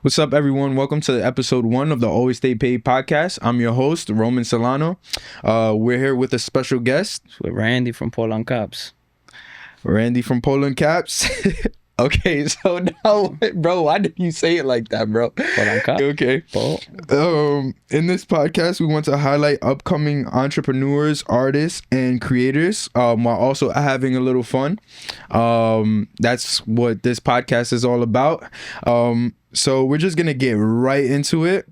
What's up, everyone? Welcome to episode 1 of the Always Stay Paid podcast. I'm your host, Roman Solano. We're here with a special guest. With Randy from Polancaps. Randy from Polancaps. Okay, so now, bro, why did you say it like that, bro? Polancaps. Okay. In this podcast, we want to highlight upcoming entrepreneurs, artists, and creators, while also having a little fun. That's what this podcast is all about. So we're just gonna get right into it.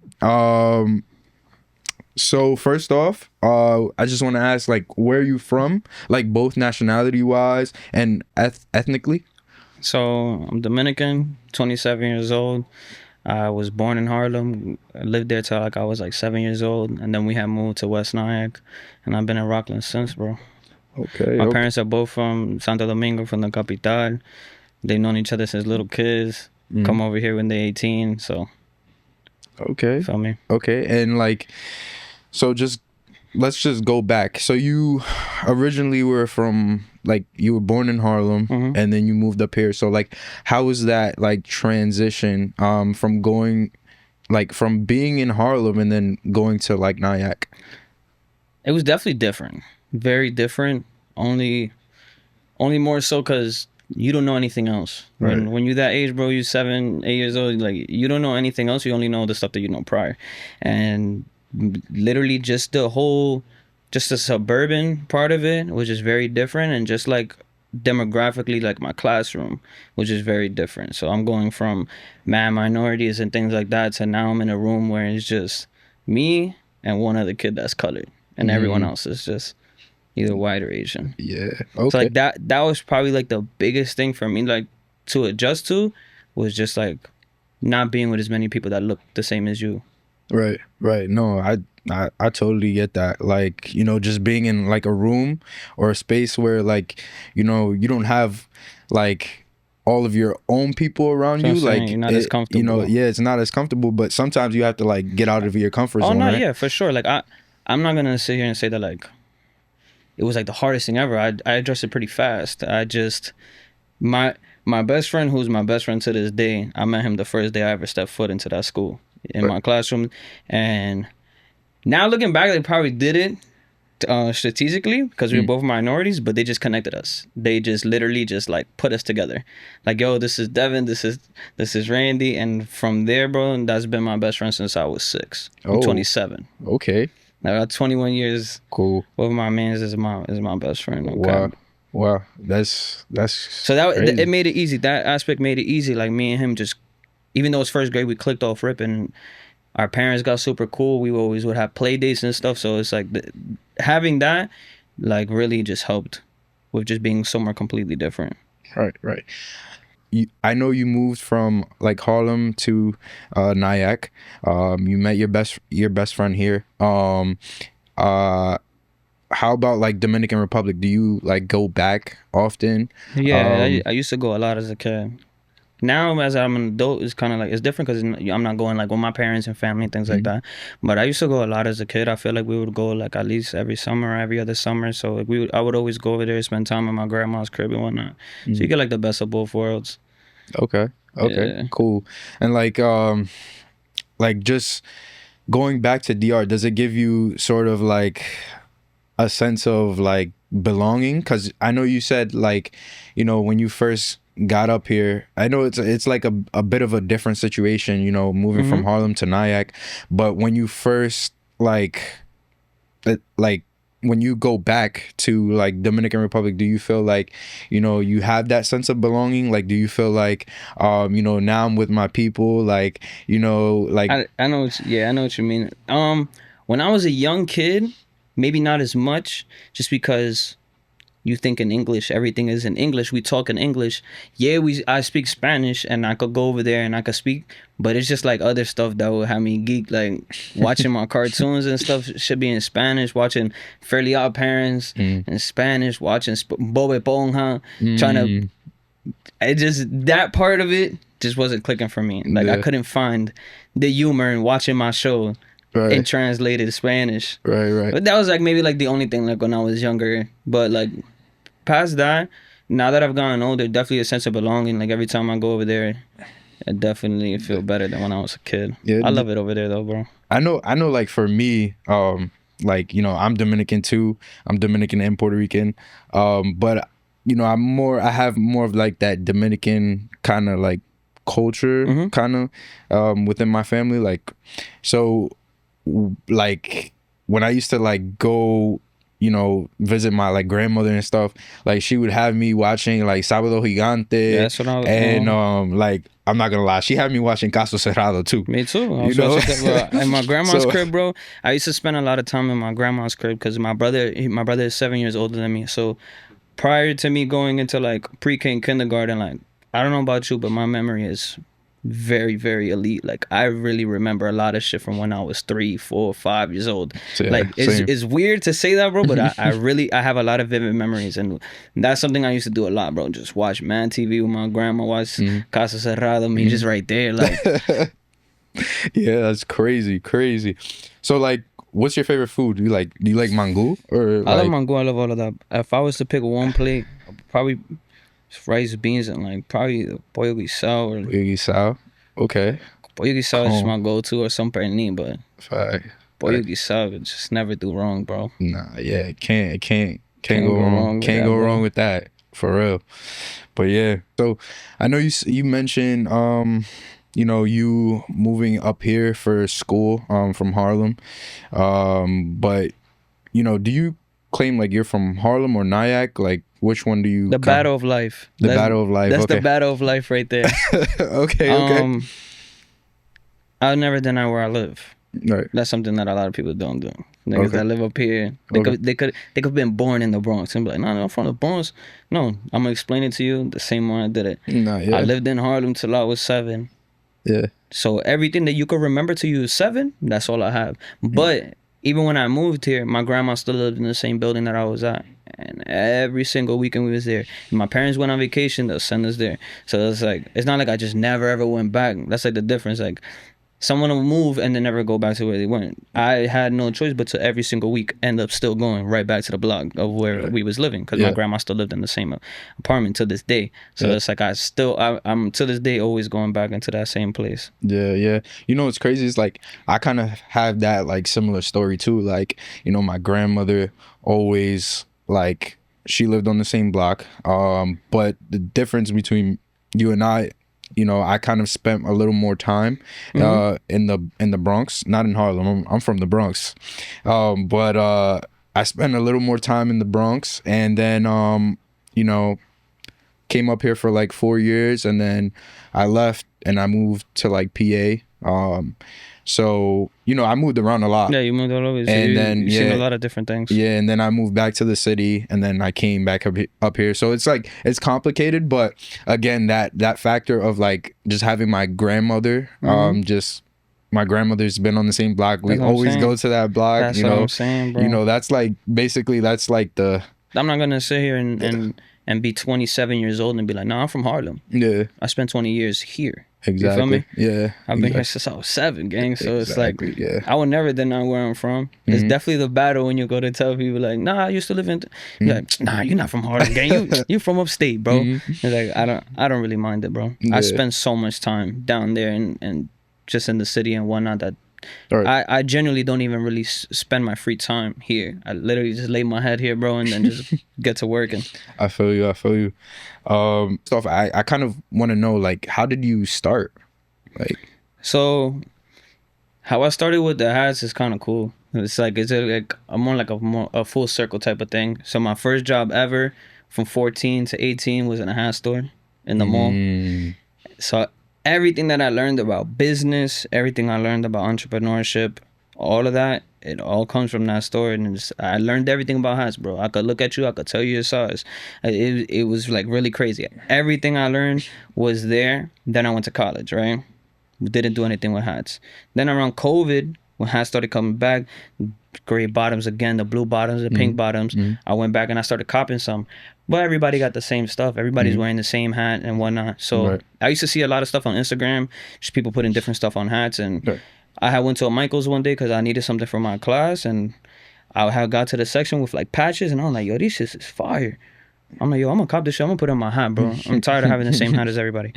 So first off, I just want to ask, like, where are you from? Like, both nationality wise and ethnically. So I'm Dominican, 27 years old. I was born in Harlem. I lived there till I was 7 years old, and then we had moved to West Nyack, and I've been in Rockland since, bro. Okay. My parents are both from Santo Domingo, from the capital. They've known each other since little kids. Come over here when they're 18, so. Okay. Feel me? Okay, and let's just go back. So you originally were from, you were born in Harlem, and then you moved up here. So how was that transition from going, from being in Harlem and then going to Nyack? It was definitely different, very different. Only more so because you don't know anything else. Right. When you're that age, bro, you're 7, 8 years old, you don't know anything else. You only know the stuff that you know prior. And literally just the suburban part of it, which is very different, and just demographically, my classroom, which is very different. So I'm going from mad minorities and things like that to now I'm in a room where it's just me and one other kid that's colored, and everyone else is just either white or Asian. Yeah. Okay. So that was probably the biggest thing for me to adjust to, was just not being with as many people that look the same as you. Right. No, I totally get that. Just being in a room or a space where you don't have all of your own people around you. You're not as comfortable. It's not as comfortable, but sometimes you have to get out of your comfort zone. Oh no, right? Yeah, for sure. I'm not gonna sit here and say that it was the hardest thing ever. I adjusted pretty fast. My best friend, who's my best friend to this day, I met him the first day I ever stepped foot into that school, in my classroom. And now looking back, they probably did it strategically because we were both minorities, but they just connected us. They just literally just put us together. Yo, this is Devin, this is Randy, and from there, bro, that's been my best friend since I was 6. I'm 27. Okay. I got 21 years. Cool. One of my mans is my best friend. Okay? Wow. That's so it made it easy. That aspect made it easy. Me and him just, even though it's first grade, we clicked off rip, and our parents got super cool. We always would have play dates and stuff. So it's having that really just helped with just being somewhere completely different. Right. I know you moved from Harlem to Nyack. You met your best friend here. How about Dominican Republic? Do you go back often? Yeah, I used to go a lot as a kid. Now as I'm an adult, it's kind of it's different because I'm not going with my parents and family and things like that. But I used to go a lot as a kid. I feel we would go at least every summer or every other summer. So I would always go over there, spend time at my grandma's crib and whatnot. So you get the best of both worlds. Okay. Yeah. Cool. And just going back to DR, does it give you sort of a sense of belonging? Because I know you said when you first got up here, I know it's a bit of a different situation, moving from Harlem to Nyack, but when you first when you go back to Dominican Republic, do you feel you have that sense of belonging? Do you feel now I'm with my people, I know what you mean. When I was a young kid, maybe not as much, just because you think in English, everything is in English. We talk in English. Yeah, I speak Spanish, and I could go over there and I could speak, but it's just other stuff that would have me geek, watching my cartoons and stuff should be in Spanish, watching Fairly Odd Parents in Spanish, watching Bob Esponja, trying to, that part of it just wasn't clicking for me. I couldn't find the humor in watching my show in translated Spanish. Right. But that was maybe the only thing when I was younger. But past that, now that I've gotten older, definitely a sense of belonging. Every time I go over there, It definitely feel better than when I was a kid. Yeah, I love it over there though, bro. I know. Like for me, like I'm Dominican too. I'm Dominican and Puerto Rican, but I have more of like that Dominican kind of like culture kind of within my family. Like, so like when I used to like go visit my like grandmother and stuff, like she would have me watching like Sábado Gigante. Yeah, that's what I was. And like I'm not gonna lie, she had me watching Caso Cerrado too. Me too. I was watching, in my grandma's crib, bro. I used to spend a lot of time in my grandma's crib because my brother is 7 years older than me. So prior to me going into like pre-K and kindergarten, like I don't know about you, but my memory is very, very elite. Like I really remember a lot of shit from when I was 3, 4, 5 years old. Yeah, like it's weird to say that, bro, but I have a lot of vivid memories, and that's something I used to do a lot, bro. Just watch Man TV with my grandma, watch Casa Cerrado, me just right there, like. Yeah, that's crazy. So like, what's your favorite food? Do you like mango or? I love mango. I love all of that. If I was to pick one plate, probably rice, beans, and like probably pollo guisado. Pollo guisado. Okay. Pollo guisado is my go-to, or some pernil, but pollo guisado would just never do wrong, bro. Nah, yeah, can't go wrong. Can't go wrong with that, for real. But yeah, so I know you mentioned you moving up here for school from Harlem, but do you claim like you're from Harlem or Nyack? Like, which one do you? The battle of life. Battle of life. That's okay. The battle of life right there. Okay. I'll never deny where I live. Right. That's something that a lot of people don't do. Niggas that live up here, they could have been born in the Bronx and be like, no, I'm from the Bronx. No, I'm gonna explain it to you the same way I did it. Nah, yeah. I lived in Harlem till I was 7. Yeah. So everything that you could remember till you was 7, that's all I have. But even when I moved here, my grandma still lived in the same building that I was at. And every single weekend we was there. And my parents went on vacation, they'll send us there. So it's like, it's not like I just never ever went back. That's like the difference. Like, someone will move and then never go back to where they went. I had no choice but to every single week end up still going right back to the block of where we was living, because my grandma still lived in the same apartment to this day. So it's like I'm to this day always going back into that same place. Yeah. What's crazy is like I kind of have that like similar story too. Like, my grandmother always, like, she lived on the same block. But the difference between you and I kind of spent a little more time in the Bronx, not in Harlem. I'm from the Bronx, but I spent a little more time in the Bronx, and then came up here for like 4 years, and then I left and I moved to like PA. So I moved around a lot. Yeah, you moved all over. So and then you've seen a lot of different things. Yeah, and then I moved back to the city, and then I came back up here. So it's like it's complicated, but again, that factor of like just having my grandmother, just my grandmother's been on the same block. We always go to that block. That's what I'm saying, bro. That's like basically that's like the. I'm not gonna sit here and be 27 years old and be like, nah, I'm from Harlem. Yeah, I spent 20 years here. Exactly. You feel me? Yeah. I've been here since I was 7, gang. So it's like, yeah. I would never deny where I'm from. It's definitely the battle when you go to tell people like, nah, I used to live in. You're like, nah, you're not from Harlem, gang. You from upstate, bro. It's like I don't really mind it, bro. I spend so much time down there and just in the city and whatnot that. Right. I genuinely don't even really spend my free time here. I literally just lay my head here, bro, and then just get to working. I feel you. Stuff. I kind of want to know, like, how did you start? Like, so how I started with the hats is kind of cool. It's like a full circle type of thing. So my first job ever, from 14 to 18, was in a hat store in the mall. So everything that I learned about business, everything I learned about entrepreneurship, all of that, it all comes from that store. And I learned everything about hats, bro. I could look at you, I could tell you your size. It was like really crazy. Everything I learned was there. Then I went to college, right? Didn't do anything with hats. Then around COVID, when hats started coming back, gray bottoms again, the blue bottoms, the pink bottoms, I went back and I started copping some. But everybody got the same stuff. Everybody's wearing the same hat and whatnot. So I used to see a lot of stuff on Instagram, just people putting different stuff on hats. And I went to a Michael's one day because I needed something for my class. And I had got to the section with like patches, and I'm like, yo, this shit is fire. I'm like, yo, I'm gonna cop this shit. I'm gonna put it on my hat, bro. I'm tired of having the same hat as everybody.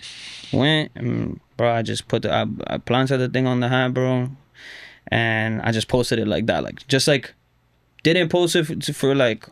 Went, and, bro, I just put I planted the thing on the hat, bro, and I just posted it like that, like just like didn't post it for like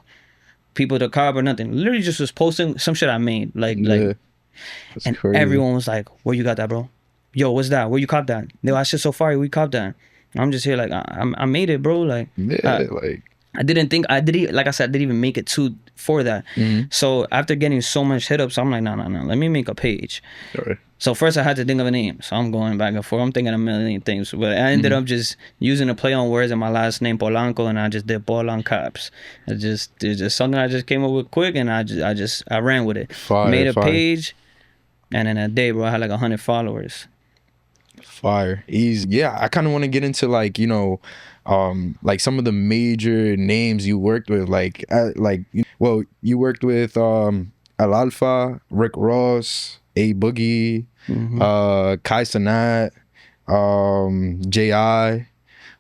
people to cop or nothing. Literally just was posting some shit I made, like, and crazy. everyone was like, "Where you got that, bro? Yo, what's that? Where you cop that? Yo, that shit so fire. We cop that." I'm just here like I made it, bro. Like, like I didn't think I did. Like I said, I didn't even make it for that. So after getting so much hit ups, I'm like, no. Let me make a page. Right. So first I had to think of a name. So I'm going back and forth. I'm thinking a million things, but I ended up just using a play on words in my last name, Polanco, and I just did Polancaps. It's just something I just came up with quick, and I ran with it. Made a page, and in a day, bro, I had like 100 followers. Fire. Easy. Yeah, I kind of want to get into like, you know, like some of the major names you worked with, like well, you worked with Alfa, Rick Ross, A Boogie, Cenat, J.I.,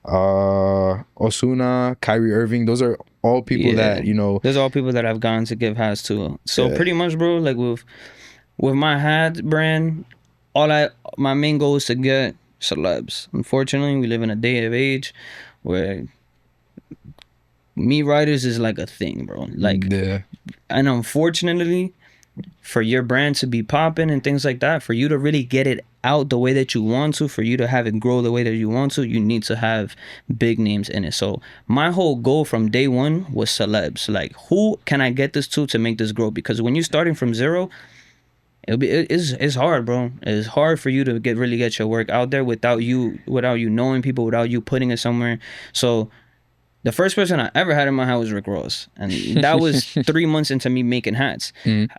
Ozuna, Kyrie Irving. Those are all people that, you know. Those are all people that I've gone to give hats to. So pretty much, bro, like with my hat brand, my main goal is to get celebs. Unfortunately, we live in a day of age where me writers is like a thing, bro. Like, and unfortunately, for your brand to be popping and things like that, for you to really get it out the way that you want to, for you to have it grow the way that you want to, you need to have big names in it. So my whole goal from day one was celebs. Like, who can I get this to make this grow? Because when you're starting from zero, it's hard, bro. It's hard for you to really get your work out there without you knowing people, without you putting it somewhere. So the first person I ever had in my house was Rick Ross, and that was 3 months into me making hats.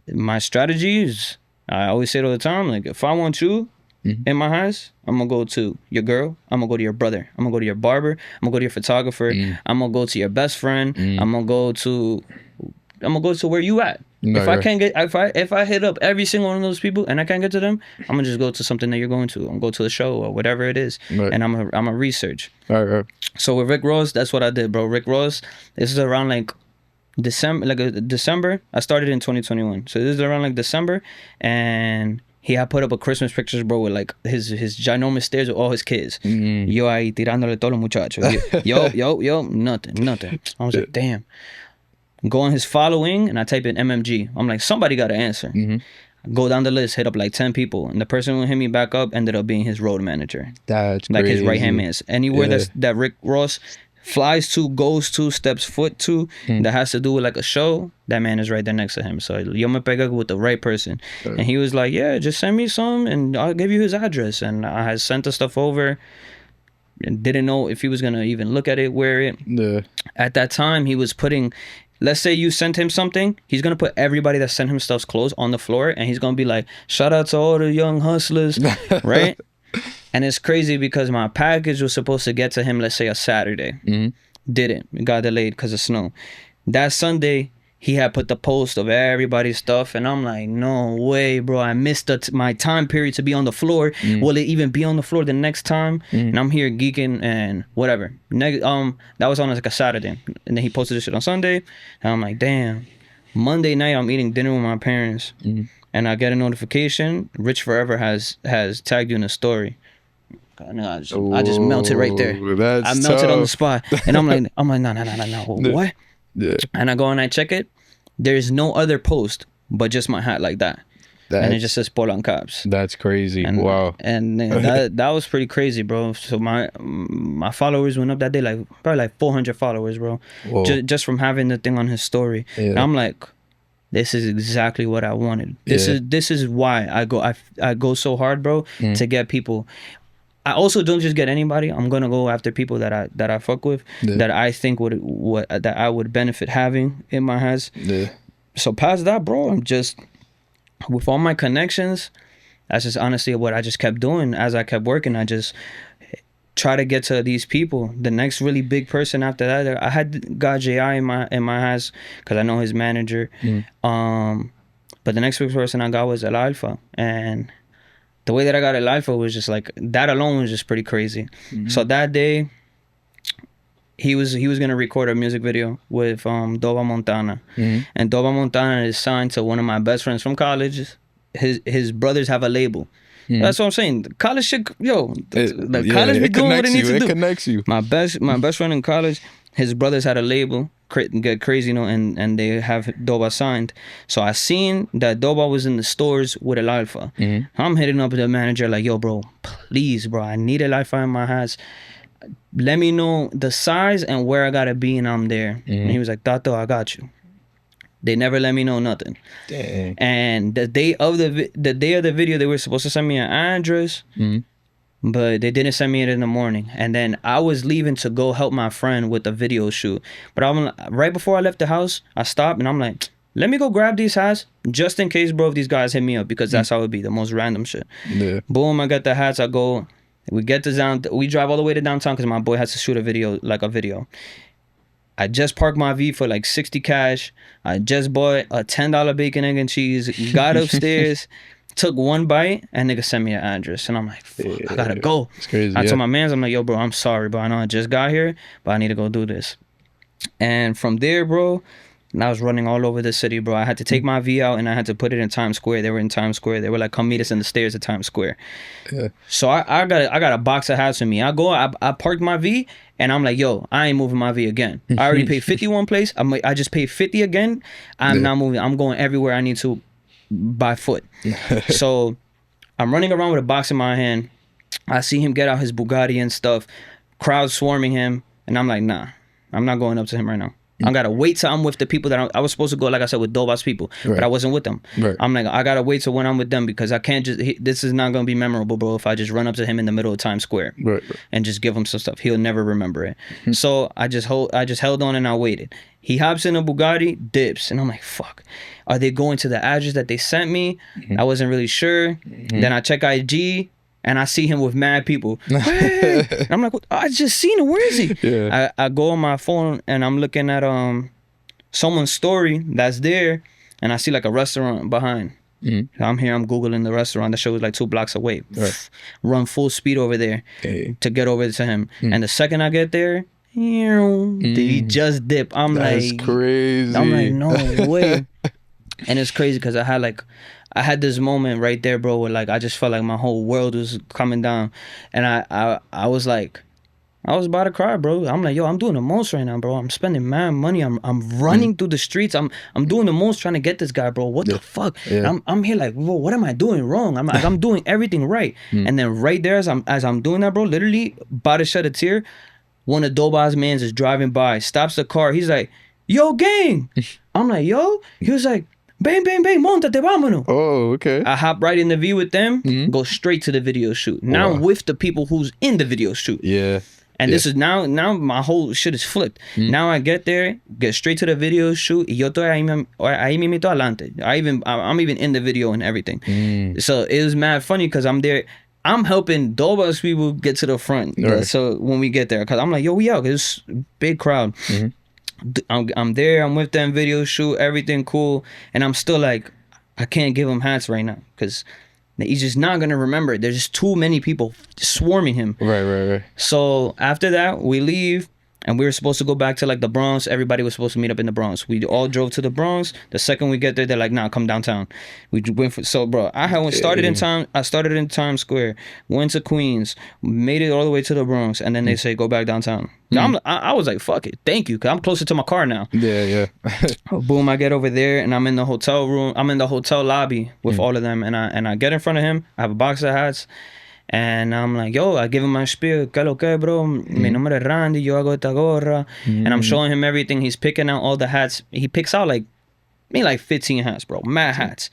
My strategy is, I always say it all the time, like, if I want you in my house, I'm gonna go to your girl, I'm gonna go to your brother, I'm gonna go to your barber, I'm gonna go to your photographer, I'm gonna go to your best friend, I'm gonna go to where you at. If I hit up every single one of those people and I can't get to them, I'm gonna just go to something that you're going to. I'm gonna go to the show or whatever it is, and I'm a research. Right. So with Rick Ross, that's what I did, bro. Rick Ross, this is around like December. I started in 2021, so this is around like December, and he had put up a Christmas pictures, bro, with like his ginormous stairs with all his kids. Yo ahí tirándole todos los muchachos. Yo, nothing. I was like, damn. Go on his following, and I type in MMG. I'm like, somebody got to answer. Go down the list, hit up like 10 people, and the person who hit me back up ended up being his road manager. That's like crazy. His right hand man. Anywhere that Rick Ross flies to, goes to, steps foot to, that has to do with like a show, that man is right there next to him. So yo me pega with the right person. And he was like, yeah, just send me some and I'll give you his address. And I had sent the stuff over and didn't know if he was gonna even look at it, wear it. At that time, he was putting, let's say you sent him something, he's gonna put everybody that sent him stuff's clothes on the floor, and he's gonna be like, shout out to all the young hustlers, right? And it's crazy because my package was supposed to get to him, let's say a Saturday. Didn't. It got delayed because of snow. That Sunday, he had put the post of everybody's stuff, and I'm like, no way, bro. I missed my time period to be on the floor. Will it even be on the floor the next time? And I'm here geeking and whatever. That was on like a Saturday, and then he posted this shit on Sunday, and I'm like, damn. Monday night, I'm eating dinner with my parents, and I get a notification. Rich Forever has tagged you in a story. I just melted right there. I melted on the spot, and I'm like, no. What? Yeah. And I go and I check it. There's no other post but just my hat like that. And it just says Polancaps. That's crazy. And, wow. And that was pretty crazy, bro. So my followers went up that day, like probably like 400 followers, bro. Just from having the thing on his story. And I'm like, this is exactly what I wanted. This is why I go so hard, bro, to get people. I also don't just get anybody. I'm gonna go after people that I fuck with, that I think that I would benefit having in my house. So past that, bro, I'm just, with all my connections, that's just honestly what I just kept doing. As I kept working, I just try to get to these people. The next really big person after that, I had got J.I. in my house because I know his manager. But the next big person I got was Alfa, and the way that I got Alfa was just like, that alone was just pretty crazy. So that day, he was gonna record a music video with Dova Montana, and Dova Montana is signed to one of my best friends from college. His brothers have a label. That's what I'm saying. College shit, college be doing what it needs to do. It connects you. My best friend in college, his brothers had a label, get crazy, you know, and they have Doba signed. So I seen that Doba was in the stores with El Alfa. I'm hitting up the manager like, yo, bro, please, bro, I need El Alfa in my hats. Let me know the size and where I gotta be, and I'm there. And he was like, Tato, I got you. They never let me know nothing. Dang. And the day of the video, they were supposed to send me an address, but they didn't send me it in the morning. And then I was leaving to go help my friend with the video shoot. But right before I left the house, I stopped and I'm like, let me go grab these hats just in case, bro, if these guys hit me up, because that's how it be, the most random shit. Yeah. Boom, I got the hats. I go. We get to we drive all the way to downtown because my boy has to shoot a video. I just parked my V for like 60 cash. I just bought a $10 bacon, egg, and cheese. Got upstairs, took one bite, and nigga sent me an address. And I'm like, fuck, I gotta go. It's crazy. I told my mans, I'm like, yo, bro, I'm sorry, bro. I know I just got here, but I need to go do this. And from there, bro, and I was running all over the city, bro. I had to take my V out and I had to put it in Times Square. They were in Times Square. They were like, come meet us in the stairs at Times Square. Yeah. So I got a box of hats with me. I parked my V and I'm like, yo, I ain't moving my V again. I already paid 50 one place. I just paid 50 again. I'm not moving. I'm going everywhere I need to by foot. So I'm running around with a box in my hand. I see him get out his Bugatti and stuff. Crowd swarming him. And I'm like, nah, I'm not going up to him right now. I gotta wait till I'm with the people that I was supposed to go, like I said, with Doba's people, but I wasn't with them. Right. I'm like, I gotta wait till when I'm with them, because I can't this is not gonna be memorable, bro, if I just run up to him in the middle of Times Square and just give him some stuff. He'll never remember it. So I just held on and I waited. He hops in a Bugatti, dips, and I'm like, fuck. Are they going to the address that they sent me? I wasn't really sure. Then I check IG. And I see him with mad people. Hey! And I'm like, I just seen him. Where is he? Yeah. I go on my phone and I'm looking at someone's story that's there, and I see like a restaurant behind. I'm here. I'm Googling the restaurant. The show was like 2 blocks away. Right. Run full speed over there to get over to him. And the second I get there, he just dip. That's crazy. I'm like, no way. And it's crazy because I had this moment right there, bro, where like I just felt like my whole world was coming down, and I was like, I was about to cry, bro. I'm like, yo, I'm doing the most right now, bro. I'm spending mad money. I'm running through the streets. I'm doing the most trying to get this guy, bro. What the fuck? Yeah. I'm here like, whoa, what am I doing wrong? I'm doing everything right. And then right there, as I'm doing that, bro, literally about to shed a tear, one of Doba's mans is driving by, stops the car. He's like, yo, gang. I'm like, yo. He was like, bang, bang, bang, montate, vámonos. Oh, okay. I hop right in the V with them, go straight to the video shoot. Now I'm with the people who's in the video shoot. Yeah. And this is now my whole shit is flipped. Now I get there, get straight to the video shoot. Y yo estoy ahí mismito adelante. I'm even in the video and everything. So it was mad funny because I'm there. I'm helping Doba's people get to the front. Right. So when we get there, because I'm like, yo, we out. It's a big crowd. I'm there, I'm with them, video shoot, everything cool, and I'm still like, I can't give him hats right now because he's just not gonna remember it. There's just too many people swarming him. Right. So after that, we leave, and we were supposed to go back to like the Bronx. Everybody was supposed to meet up in the Bronx. We all drove to the Bronx. The second we get there, they're like, nah, come downtown. We went bro, I started in Times Square, went to Queens, made it all the way to the Bronx, and then they say go back downtown. I was like, fuck it, thank you, because I'm closer to my car now. Yeah. Boom, I get over there, and I'm in the hotel room. I'm in the hotel lobby with all of them, and I get in front of him. I have a box of hats. And I'm like, yo, I give him my spiel. ¿Qué lo que, bro? Mi nombre es Randy. Yo hago esta gorra. And I'm showing him everything. He's picking out all the hats. He picks out like 15 hats, bro. Mad hats.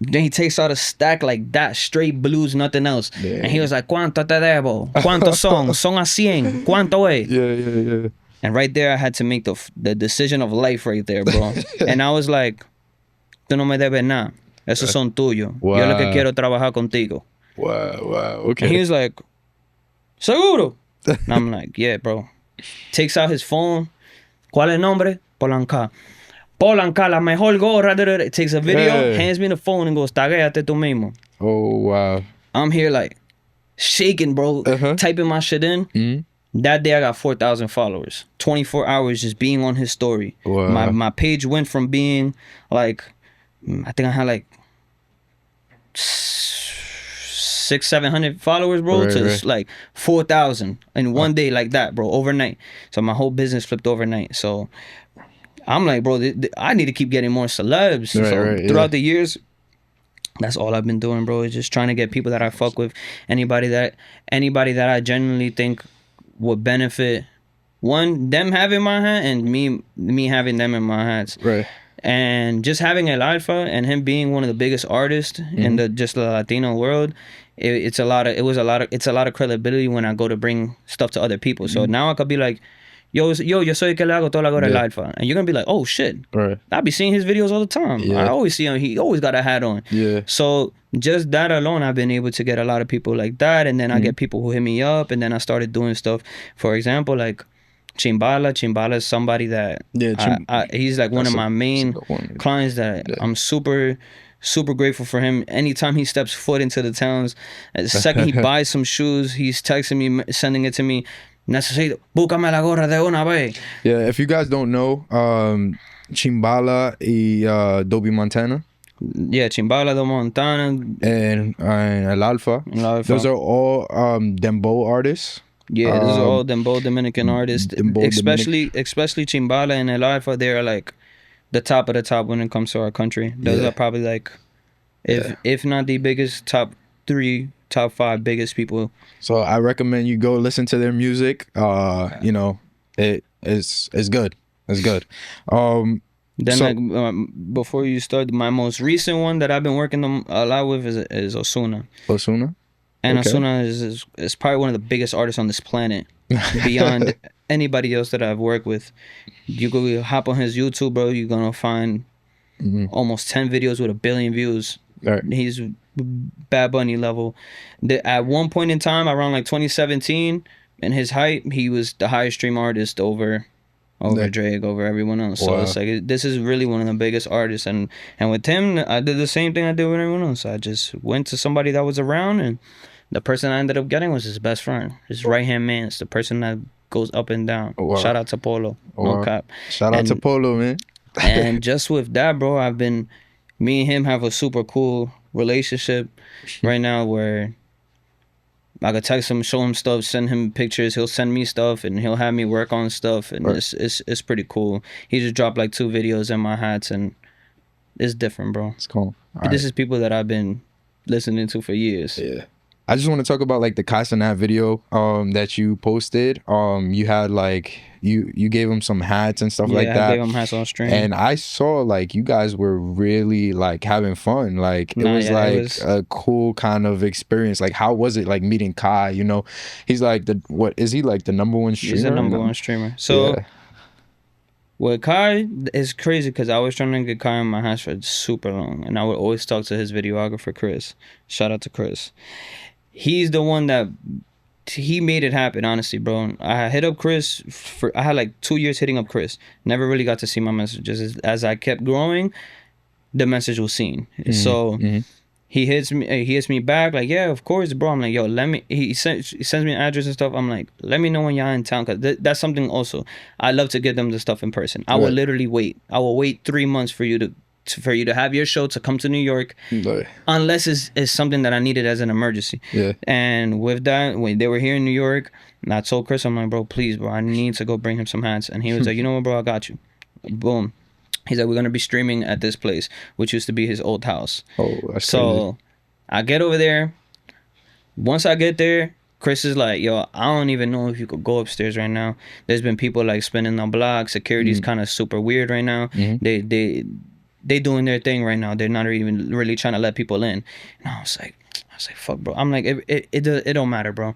Then he takes out a stack like that, straight blues, nothing else. Yeah. And he was like, ¿Cuánto te debo? ¿Cuántos son? Son a 100. ¿Cuánto es? Yeah. And right there, I had to make the decision of life right there, bro. And I was like, tú no me debes nada. Esos son tuyos. Wow. Yo lo que quiero es trabajar contigo. Wow. Okay. And he was like, ¿Seguro? And I'm like, yeah, bro. Takes out his phone. ¿Cuál es el nombre? Polancaps. Polancaps, la mejor gorra. Takes a video, hands me the phone and goes, taguéate tú mismo. Oh, wow. I'm here like shaking, bro. Typing my shit in. That day I got 4,000 followers. 24 hours just being on his story. Wow. My page went from being like, I think I had like 600-700 followers, bro, to like 4,000 in one day, like that, bro, overnight. So my whole business flipped overnight. So I'm like, bro, I need to keep getting more celebs. So throughout the years, that's all I've been doing, bro. Is just trying to get people that I fuck with, anybody that I genuinely think would benefit, one, them having my hat, and me having them in my hats. Right. And just having El Alfa and him being one of the biggest artists in the Latino world, it's a lot of credibility when I go to bring stuff to other people. So now I could be like, yo soy que le hago todo el Alfa, and you're gonna be like, oh shit, right. I be seeing his videos all the time. I always see him. He always got a hat on. Yeah. So just that alone, I've been able to get a lot of people like that, and then I get people who hit me up, and then I started doing stuff. For example, like Chimbala is somebody that he's like one of my main clients that I'm super grateful for him. Anytime he steps foot into the towns, the second he buys some shoes, he's texting me, sending it to me. Necesito, búscame la gorra de una vez. Yeah, if you guys don't know, Chimbala y Dobby Montana. Yeah, Chimbala de Montana and El Alfa. Those are all dembow artists. Yeah, those are all dembow Dominican artists. Especially Chimbala and El Alfa, they're like the top of the top when it comes to our country. Those are probably like, if not the biggest, top 3, top 5 biggest people. So I recommend you go listen to their music. You know, it's good. It's good. Then before you start, my most recent one that I've been working a lot with is Ozuna. Ozuna? And Ozuna is probably one of the biggest artists on this planet, beyond anybody else that I've worked with. You go hop on his YouTube, bro, you're gonna find almost 10 videos with 1 billion views. Right. He's Bad Bunny level. At one point in time, around like 2017, in his height, he was the highest stream artist over Drake, over everyone else. Wow. So it's like, this is really one of the biggest artists. And with him, I did the same thing I did with everyone else. I just went to somebody that was around, and the person I ended up getting was his best friend, his right-hand man. It's the person that goes up and down. Wow. Shout out to Polo. No cap. Shout out to Polo, man. And just with that, bro, me and him have a super cool relationship right now, where I could text him, show him stuff, send him pictures. He'll send me stuff, and he'll have me work on stuff, and it's pretty cool. He just dropped like 2 videos in my hats, and it's different, bro. It's cool. This is people that I've been listening to for years. Yeah. I just want to talk about like the Cenat video that you posted. You had like you gave him some hats and stuff like that. I gave him hats on stream. And I saw like you guys were really like having fun. Like it was a cool kind of experience. Like how was it like meeting Kai? You know, he's like the #1 streamer? He's the #1 streamer. So with Kai, it's crazy because I was trying to get Kai in my house for super long, and I would always talk to his videographer Chris. Shout out to Chris. He's the one that he made it happen, honestly, bro. I hit up Chris I had like 2 years hitting up Chris. Never really got to see my messages. As I kept growing, the message was seen. So he hits me back like, yeah, of course, bro. I'm like, yo, he sends me an address and stuff. I'm like, let me know when y'all in town, because that's something also I love to get them the stuff in person. I will literally wait. I will wait 3 months for you to have your show, to come to New York, unless it's something that I needed as an emergency. And with that, when they were here in New York, and I told Chris, I'm like, bro, please, bro, I need to go bring him some hats. And he was like, you know what, bro, I got you. Boom. He's like, we're gonna be streaming at this place, which used to be his old house. That's so crazy. I get over there. Once I get there, Chris is like, yo, I don't even know if you could go upstairs right now. There's been people like spinning the block. Security's kind of super weird right now. They doing their thing right now. They're not even really trying to let people in. And I was like, fuck, bro. I'm like, it don't matter, bro.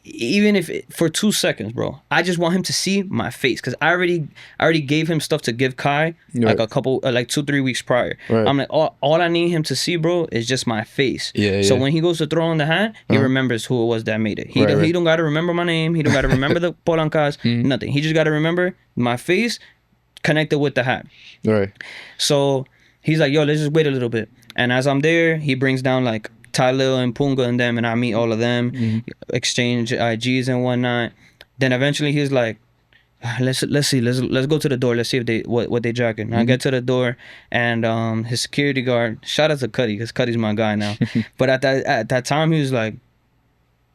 Even if for 2 seconds, bro, I just want him to see my face, because I already gave him stuff to give Kai like a couple like 2-3 weeks prior. I'm like, all I need him to see, bro, is just my face. So when he goes to throw on the hat, he remembers who it was that made it. He don't gotta remember my name. He don't gotta remember the Polancaps. Nothing. He just gotta remember my face connected with the hat. So he's like, yo, let's just wait a little bit. And as I'm there, he brings down like Ty Lil and Punga and them, and I meet all of them, exchange IGs and whatnot. Then eventually he was like, let's see, let's go to the door. Let's see if they what they jacking. I get to the door, and his security guard. Shout out to Cuddy, because Cuddy's my guy now. But at that time he was like,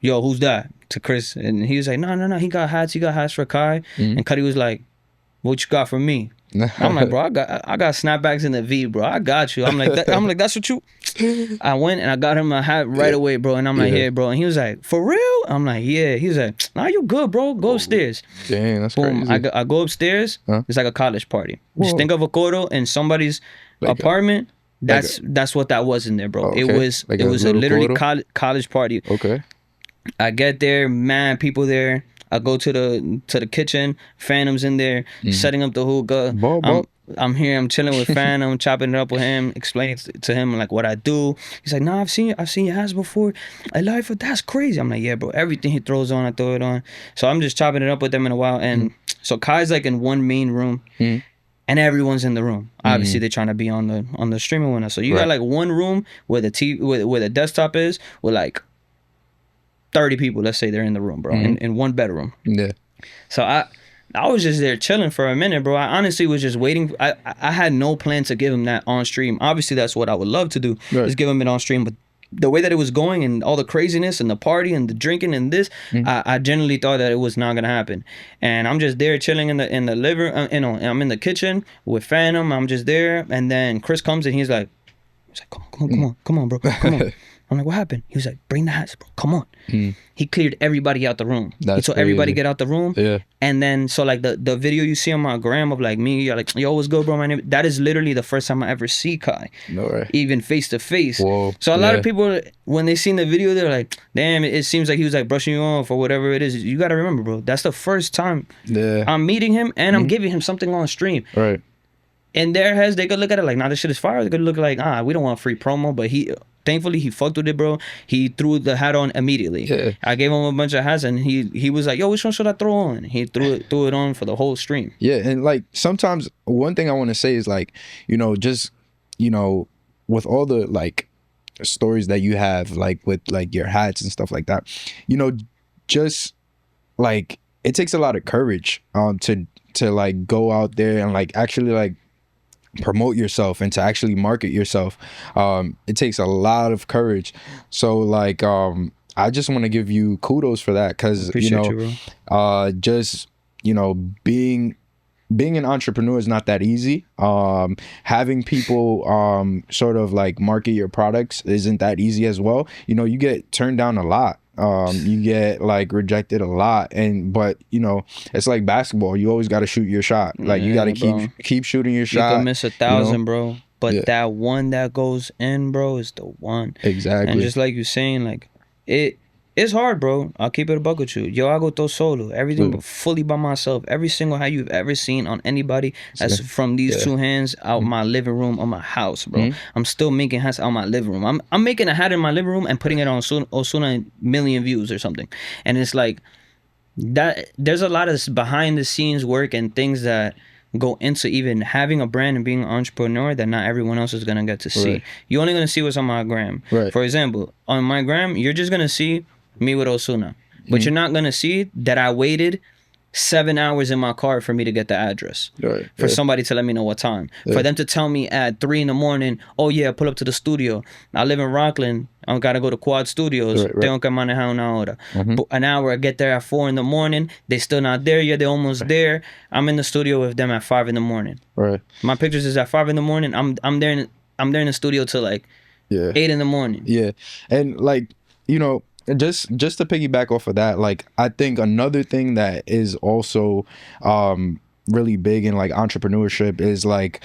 yo, who's that? To Chris, and he was like, no, he got hats for Kai. And Cuddy was like, what you got for me? I'm like, bro, I got snapbacks in the V, bro. I got you. I'm like, that's what you. I went and I got him a hat right away, bro. And I'm like, yeah, bro. And he was like, for real? I'm like, yeah. He was like, nah, you good, bro. Go upstairs. Dang, that's Boom. crazy. I go upstairs. Huh? It's like a college party. Whoa. Just think of a coro in somebody's apartment. That's what that was in there, bro. Okay. It was a literally college party. Okay. I get there, man, people there. I go to the kitchen. Phantom's in there, setting up the hookah. I'm here. I'm chilling with Phantom, chopping it up with him, explaining to him like what I do. He's like, "Nah, I've seen your hats before. Alfa, that's crazy." I'm like, "Yeah, bro. Everything he throws on, I throw it on." So I'm just chopping it up with them in a while. And so Kai's like in one main room, and everyone's in the room. Obviously, they're trying to be on the streaming window. So you got like one room where the TV, where the desktop is, with like 30 people, let's say they're in the room, bro, in one bedroom. Yeah. So I was just there chilling for a minute, bro. I honestly was just waiting. I had no plan to give him that on stream. Obviously, that's what I would love to do, is give him it on stream. But the way that it was going and all the craziness and the party and the drinking and this, I genuinely thought that it was not gonna happen. And I'm just there chilling in the living, I'm in the kitchen with Phantom. I'm just there, and then Chris comes and he's like, come on, bro, come on. I'm like, what happened? He was like, bring the hats, bro. Come on. He cleared everybody out the room. He told everybody get out the room. Yeah. And then, so like the video you see on my gram of like me, you're like, yo, what's good, bro? My name. That is literally the first time I ever see Kai. No way. Even face to face. Whoa. So a lot of people, when they seen the video, they're like, damn, it seems like he was like brushing you off or whatever it is. You got to remember, bro, that's the first time I'm meeting him and I'm giving him something on stream. Right. In their heads, they could look at it like, nah, this shit is fire. They could look like, we don't want free promo. But thankfully, he fucked with it, bro. He threw the hat on immediately. Yeah. I gave him a bunch of hats, and he was like, yo, which one should I throw on? He threw it on for the whole stream. Yeah, and like sometimes one thing I want to say is like, just, with all the like stories that you have, like with like your hats and stuff like that, just like it takes a lot of courage to like go out there and like actually like promote yourself and to actually market yourself. It takes a lot of courage. So like I just want to give you kudos for that, because being an entrepreneur is not that easy. Having people sort of like market your products isn't that easy as well. You get turned down a lot. You get like rejected a lot, but it's like basketball. You always got to shoot your shot. Like you got to keep shooting your shot. You can miss 1,000, bro, but that one that goes in, bro, is the one. Exactly. And just like you're saying, like it's hard, bro. I'll keep it a buck with you. Yo, I go todo solo. Everything fully by myself. Every single hat you've ever seen on anybody that's from these two hands out my living room or my house, bro. I'm still making hats out my living room. I'm making a hat in my living room and putting it on Ozuna million views or something. And it's like that. There's a lot of behind the scenes work and things that go into even having a brand and being an entrepreneur that not everyone else is gonna get to see. You're only gonna see what's on my gram. For example, on my gram, you're just gonna see me with Ozuna, but you're not gonna see that I waited 7 hours in my car for me to get the address, for somebody to let me know what time, for them to tell me at 3 a.m, oh yeah, pull up to the studio. I live in Rockland, I gotta go to Quad Studios. Tengo que manejar una hora. An hour, I get there at 4 a.m, they still not there yet, they're almost there. I'm in the studio with them at 5 a.m. My pictures is at 5 a.m. I'm there in the studio till like 8 a.m. Yeah, and like just to piggyback off of that, like I think another thing that is also really big in like entrepreneurship is like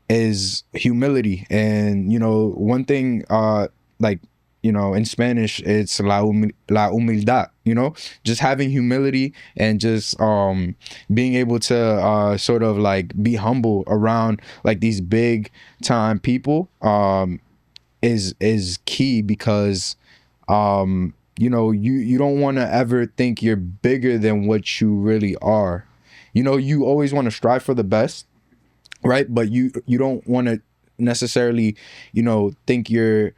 is humility. And one thing like in Spanish it's la humildad, just having humility and just being able to sort of like be humble around like these big time people is key, because you don't want to ever think you're bigger than what you really are. You always want to strive for the best, right? But you don't want to necessarily think you're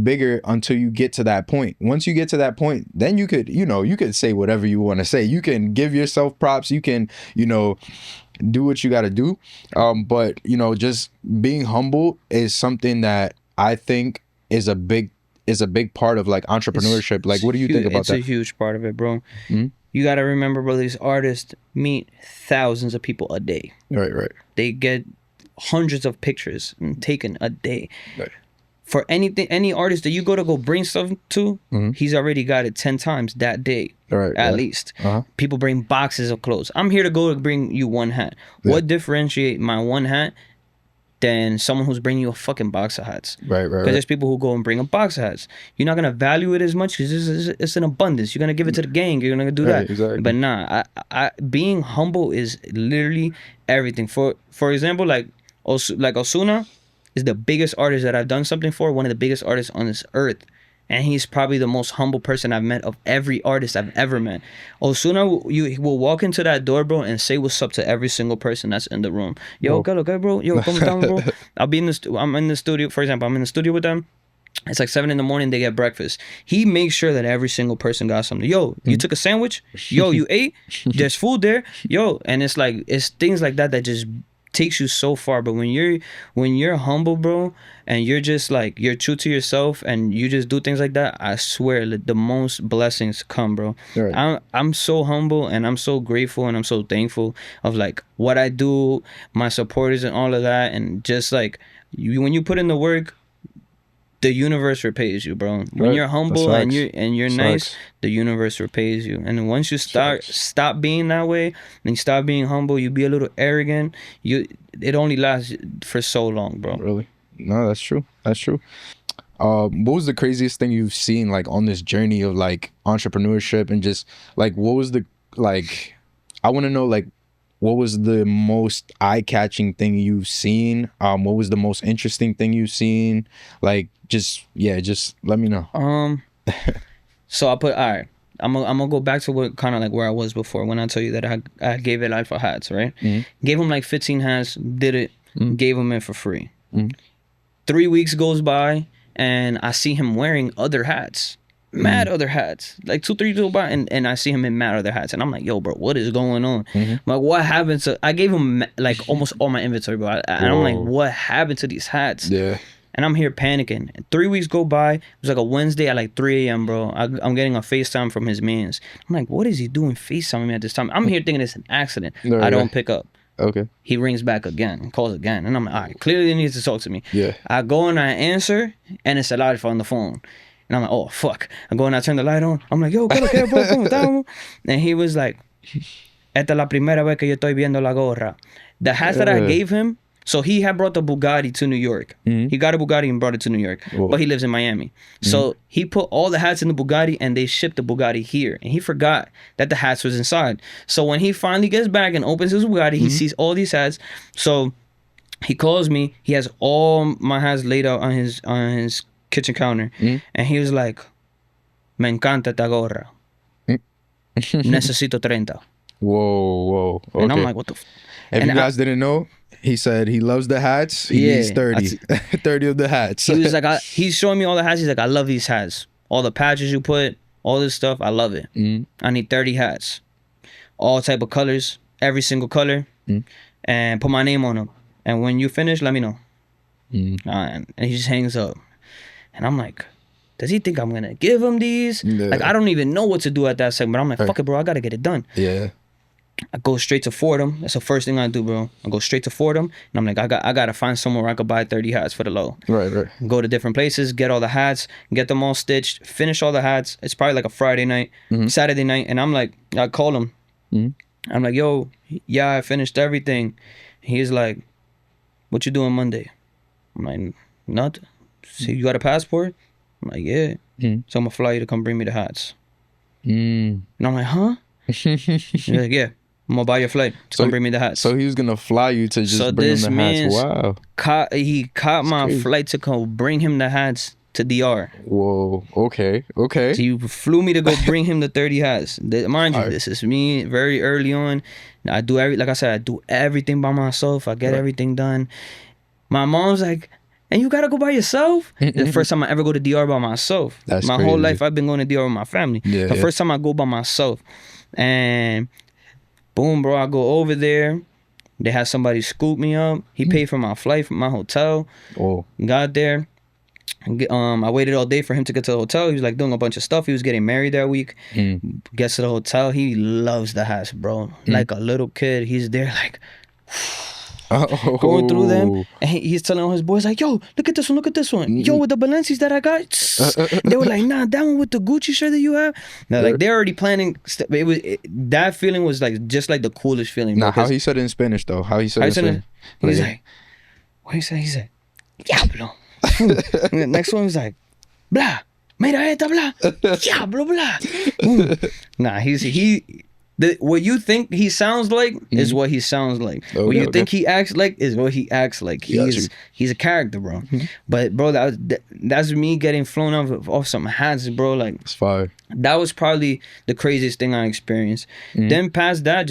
bigger until you get to that point. Once you get to that point, then you could, you could say whatever you want to say. You can give yourself props. You can, do what you got to do. But, just being humble is something that I think is a big part of like entrepreneurship. Like, what do you think about that? It's a huge part of it, bro. Mm-hmm. You got to remember, bro, these artists meet thousands of people a day. Right. They get hundreds of pictures taken a day. Right. For any artist that you go bring stuff to, he's already got it 10 times that day, at least. People bring boxes of clothes. I'm here to bring you one hat. Yeah. What differentiate my one hat than someone who's bringing you a fucking box of hats? Right. Because there's people who go and bring a box of hats. You're not gonna value it as much because it's an abundance. You're gonna give it to the gang. You're gonna do that. Exactly. But nah, I being humble is literally everything. For example, like Ozuna is the biggest artist that I've done something for, one of the biggest artists on this earth. And he's probably the most humble person I've met of every artist I've ever met. Ozuna, you will walk into that door, bro, and say what's up to every single person that's in the room. Yo, okay, bro. Yo, come down, bro. I'm in the studio, for example, I'm in the studio with them. It's like 7 a.m. They get breakfast. He makes sure that every single person got something. Yo, you took a sandwich? Yo, you ate? There's food there? Yo, and it's things like that just takes you so far. But when you're humble, bro, and you're just like, you're true to yourself and you just do things like that, I swear the most blessings come, bro. Right. I'm so humble and I'm so grateful and I'm so thankful of like what I do, my supporters and all of that. And just like when you put in the work, the universe repays you, bro. When you're humble and you're nice, the universe repays you. And once you stop being that way and you stop being humble, you be a little arrogant, it only lasts for so long, bro. Really? No, that's true. What was the craziest thing you've seen like on this journey of like entrepreneurship, and just like what was the like I want to know like what was the most eye-catching thing you've seen? What was the most interesting thing you've seen? Like just let me know. So all right. I'm gonna go back to what kind of like where I was before when I tell you that I gave it Alfa hats, right? Gave him like 15 hats, did it, gave him it for free. 3 weeks goes by and I see him wearing other hats. Mad other hats, like 2-3 days go by, and I see him in mad other hats, and I'm like, yo, bro, what is going on? Like, what happened to? I gave him like almost all my inventory, bro, and I'm like, what happened to these hats? Yeah. And I'm here panicking. 3 weeks go by. It was like a Wednesday at like 3 a.m., bro. I'm getting a FaceTime from his mans. I'm like, what is he doing FaceTiming me at this time? I'm here thinking it's an accident. I don't pick up. Okay. He rings back again, calls again, and I'm like, all right, clearly he needs to talk to me. Yeah. I go and I answer, and it's Alfa on the phone. And I'm like, oh, fuck. I go and I turn the light on. I'm like, yo, ¿qué lo que, bro? ¿Cómo estamos? And he was like, esta es la primera vez que yo estoy viendo la gorra. The hats that I gave him, so he had brought the Bugatti to New York. He got a Bugatti and brought it to New York. Whoa. But he lives in Miami. So he put all the hats in the Bugatti and they shipped the Bugatti here. And he forgot that the hats was inside. So when he finally gets back and opens his Bugatti, he sees all these hats. So he calls me. He has all my hats laid out on his kitchen counter, and he was like, me encanta esta gorra. Necesito 30. Whoa. Okay. And I'm like, what the If you guys didn't know, he said he loves the hats. He needs 30. 30 of the hats. He was like, he's showing me all the hats. He's like, I love these hats. All the patches you put, all this stuff, I love it. I need 30 hats. All type of colors, every single color, and put my name on them. And when you finish, let me know. And he just hangs up. And I'm like, does he think I'm going to give him these? Yeah. Like, I don't even know what to do at that second. But I'm like, fuck it, bro. I got to get it done. Yeah. I go straight to Fordham. That's the first thing I do, bro. I go straight to Fordham. And I'm like, I got to find somewhere where I could buy 30 hats for the low. Right. Go to different places, get all the hats, get them all stitched, finish all the hats. It's probably like a Friday night, Saturday night. And I'm like, I call him. I'm like, yo, yeah, I finished everything. He's like, what you doing Monday? I'm like, nothing. So you got a passport? I'm like, yeah. So I'm gonna fly you to come bring me the hats. And I'm like, huh? He's like, yeah, I'm gonna buy your flight to come bring me the hats. So he was gonna fly you to just bring him the hats. Wow. He caught my flight to come bring him the hats to DR. Whoa. Okay. So you flew me to go bring him the 30 hats. Mind you, this is me very early on. I do I do everything by myself. I get everything done. My mom's like, and you gotta go by yourself. The first time I ever go to DR by myself. That's my crazy. whole life I've been going to DR with my family. The first time I go by myself, and boom, bro, I go over there. They had somebody scoop me up. He paid for my flight from my hotel. Oh, got there. I waited all day for him to get to the hotel. He was like doing a bunch of stuff. He was getting married that week. Gets to the hotel. He loves the house, bro. Like a little kid. He's there like going through them. And he's telling all his boys like, yo, look at this one, look at this one. Yo, with the Balenci's that I got. They were like, nah, that one with the Gucci shirt that you have. Now, like, they're already planning. That feeling was like just like the coolest feeling. Nah, how he said it in Spanish though? How he said it in Spanish? He's like, what he said? He said, Diablo. And the next one was like, blah, mira esta, blah, diablo, blah. Nah, what you think he sounds like is what he sounds like. Okay, what you think he acts like is what he acts like. He's a character, bro. But bro, that's me getting flown off some hats, bro. Like, it's fire. That was probably the craziest thing I experienced. Then past that,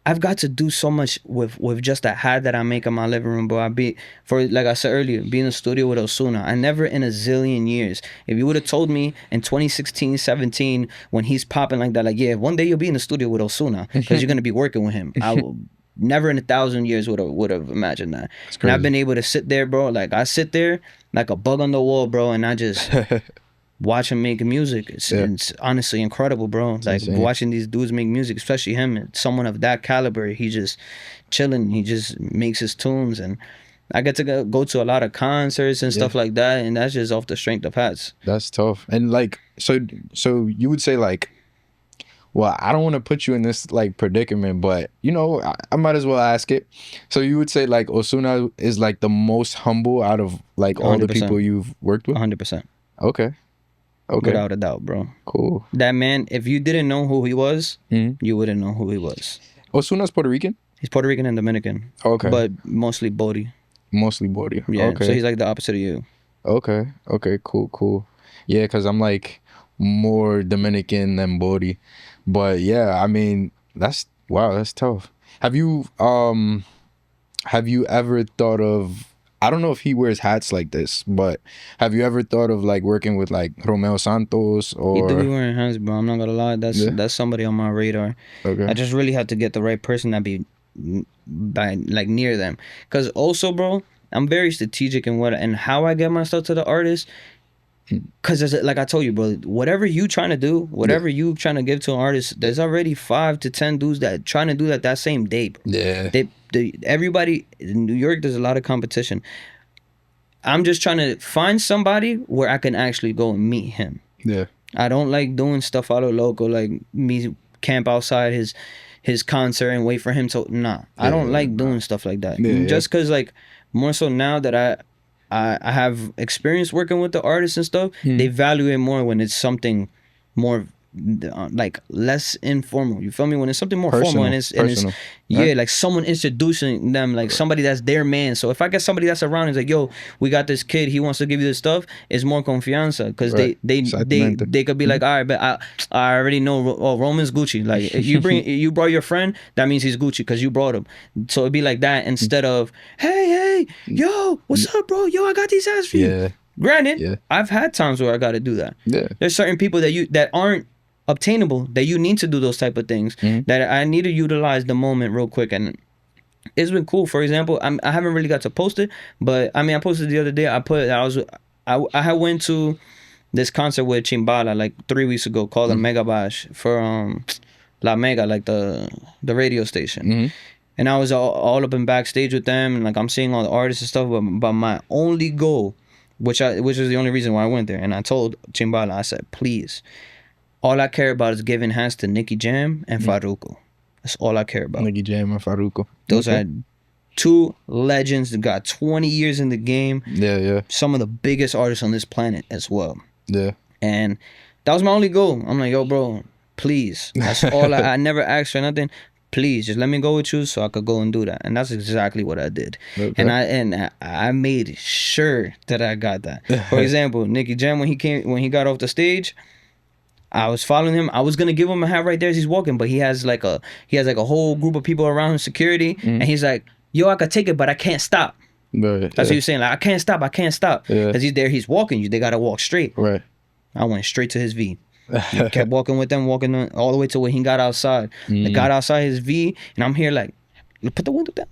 I've got to do so much with just a hat that I make in my living room, bro. Like I said earlier, be in the studio with Ozuna. I never in a zillion years. If you would have told me in 2016, 17, when he's popping like that, like, yeah, one day you'll be in the studio with Ozuna because you're going to be working with him. I will never in 1,000 years would have imagined that. And I've been able to sit there, bro. Like, I sit there like a bug on the wall, bro, and I just... watch him make music. It's honestly incredible, bro. Like watching these dudes make music, especially him, someone of that caliber. He just chilling. He just makes his tunes, and I get to go to a lot of concerts and stuff like that, and that's just off the strength of hats. That's tough. And like, so you would say like, well, I don't want to put you in this like predicament, but you know, I might as well ask it. So you would say like Ozuna is like the most humble out of like all 100%. The people you've worked with? 100%. Okay. Without a doubt, bro. Cool. That man, if you didn't know who he was, you wouldn't know who he was. Ozuna's Puerto Rican? He's Puerto Rican and Dominican. Okay. But mostly Bodhi. Mostly Bodhi. Yeah. Okay. So he's like the opposite of you. Okay. Cool. Yeah, because I'm like more Dominican than Bodhi. But yeah, I mean, that's tough. Have you ever thought of, I don't know if he wears hats like this, but have you ever thought of like working with like Romeo Santos or? He do be wearing hats, bro. I'm not gonna lie. That's somebody on my radar. Okay. I just really have to get the right person that be by like near them. Cause also, bro, I'm very strategic in how I get my stuff to the artist. Cause there's, like I told you, bro, whatever you trying to do, whatever you trying to give to an artist, there's already 5 to 10 dudes that trying to do that same day, bro. Yeah. Everybody in New York, there's a lot of competition. I'm just trying to find somebody where I can actually go and meet him. Yeah. I don't like doing stuff out of local, like me camp outside his concert and wait for him to. Nah, I don't like doing stuff like that. Just cause like more so now that I have experience working with the artists and stuff, they value it more when it's something more like less informal. You feel me? When it's something more formal and it's like someone introducing them, like somebody that's their man. So if I get somebody that's around, it's like, yo, we got this kid, he wants to give you this stuff, it's more confianza because they could be like, all right, but I already know Roman's Gucci. Like you brought your friend, that means he's Gucci because you brought him. So it'd be like that instead of hey, yo, what's up, bro? Yo, I got these ads for you. Granted, I've had times where I got to do that. There's certain people that aren't obtainable that you need to do those type of things that I need to utilize the moment real quick, and it's been cool. For example, I haven't really got to post it, but I mean I posted the other day. I had went to this concert with Chimbala like 3 weeks ago called the Mega Bash for La Mega, like the radio station. And I was all up in backstage with them, and like I'm seeing all the artists and stuff, but my only goal, which is the only reason why I went there, and I told Chimbala, I said, please, all I care about is giving hands to Nicky Jam and Farruko. That's all I care about. Nicky Jam and Farruko. Those are 2 legends that got 20 years in the game. Yeah. Some of the biggest artists on this planet as well. Yeah. And that was my only goal. I'm like, yo, bro, please. That's all I never asked for nothing. Please, just let me go with you so I could go and do that. And that's exactly what I did. Okay. And I made sure that I got that. For example, Nicky Jam, when he got off the stage, I was following him. I was gonna give him a hat right there as he's walking, but he has like a whole group of people around him, security, and he's like, "Yo, I could take it, but I can't stop." Right. That's what he was saying. Like, I can't stop. Yeah. Because he's there. He's walking you. They got to walk straight. Right. I went straight to his V. Kept walking with them, walking all the way to when he got outside. They got outside his V, and I'm here like, put the window down.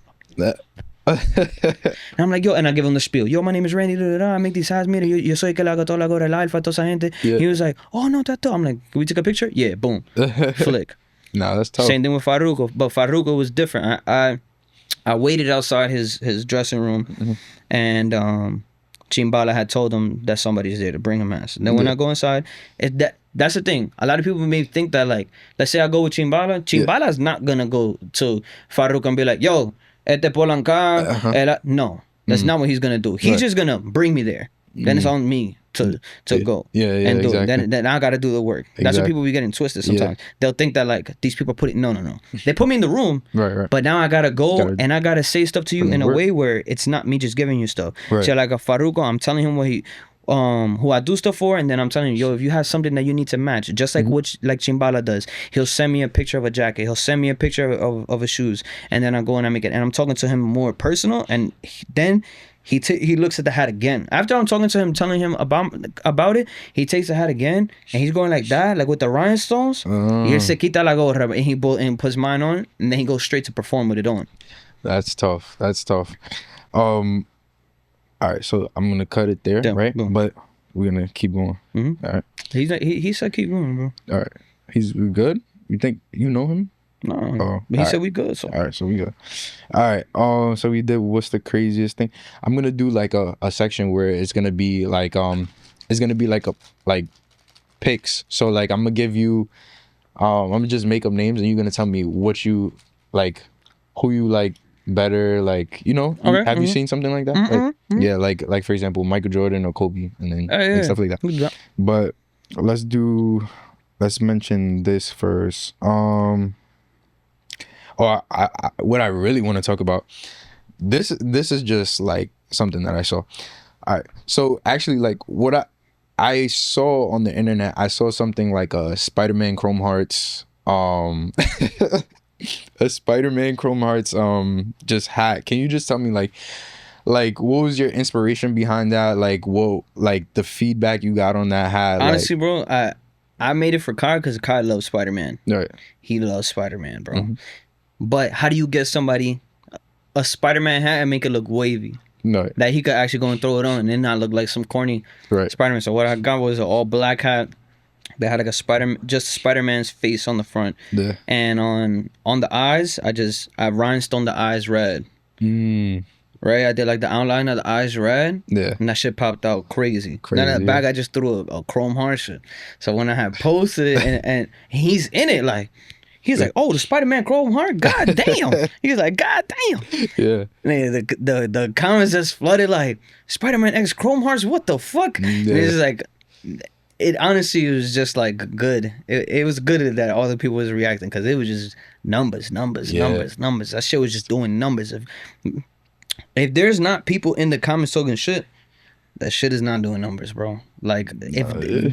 And I'm like, yo, and I give him the spiel. Yo, my name is Randy. I make these hats. Mira, yo soy que le hago toda la gorra, el Alfa, toda esa gente. Yeah. He was like, oh, no, that's all. I'm like, can we take a picture? Yeah, boom. Flick. Nah, that's tough. Same thing with Farruko. But Farruko was different. I waited outside his dressing room, and Chimbala had told him that somebody's there to bring him mass. And then when I go inside, that's the thing. A lot of people may think that, like, let's say I go with Chimbala's not gonna go to Farruko and be like, yo, Polancaps. No, that's not what he's gonna do. He's just gonna bring me there. Then it's on me to go and do exactly. it. Then I gotta do the work. Exactly. That's what people be getting twisted sometimes. They'll think that, like, these people put it. No. They put me in the room, right. But now I gotta go and I gotta say stuff to you in a way where it's not me just giving you stuff. Right. So like a Farruko, I'm telling him what he. Who I do stuff for, and then I'm telling you, yo, if you have something that you need to match, just like like Chimbala does, he'll send me a picture of a jacket, he'll send me a picture of his shoes, and then I go and I make it, and I'm talking to him more personal, and then he looks at the hat again. After I'm talking to him, telling him about it, he takes the hat again, and he's going like that, like with the rhinestones. Y él se quita la gorra, and he puts mine on, and then he goes straight to perform with it on. That's tough. All right, so I'm gonna cut it there, right? Boom. But we're gonna keep going. All right. He said keep going, bro. All right. We good? You think you know him? No. But he said we good. So. All right, so we good. All right. So we did what's the craziest thing? I'm gonna do like a section where it's gonna be like picks. So like I'm gonna give you I'm gonna just make up names and you're gonna tell me what you like, who you like better, like, you know. Okay. Have you seen something like that? Like, yeah, like for example Michael Jordan or Kobe, and then and stuff like that. But let's mention this first. What I really want to talk about, this is just like something that I saw. All right, so actually, like, what I saw on the internet, I saw something like a Spider-Man Chrome Hearts a Spider-Man Chrome Hearts just hat. Can you just tell me like what was your inspiration behind that? Like, what, like the feedback you got on that hat? Honestly, bro, I made it for Kai because Kai loves Spider-Man. Right. He loves Spider-Man, bro. But how do you get somebody a Spider-Man hat and make it look wavy? No. That he could actually go and throw it on and then not look like some corny Spider-Man. So what I got was an all black hat. They had like just Spider-Man's face on the front. Yeah. And on the eyes, I rhinestoned the eyes red. Right? I did like the outline of the eyes red. Yeah. And that shit popped out crazy. Now that bag, I just threw a Chrome Heart shit. So when I had posted it and he's in it, like, he's like, oh, the Spider-Man Chrome Heart? God damn. He's like, God damn. Yeah. And the comments just flooded like, Spider-Man X Chrome Hearts? What the fuck? Yeah. And it's like... It honestly was just like good. It was good that all the people was reacting because it was just numbers. That shit was just doing numbers. If there's not people in the comments talking shit, that shit is not doing numbers, bro. Like,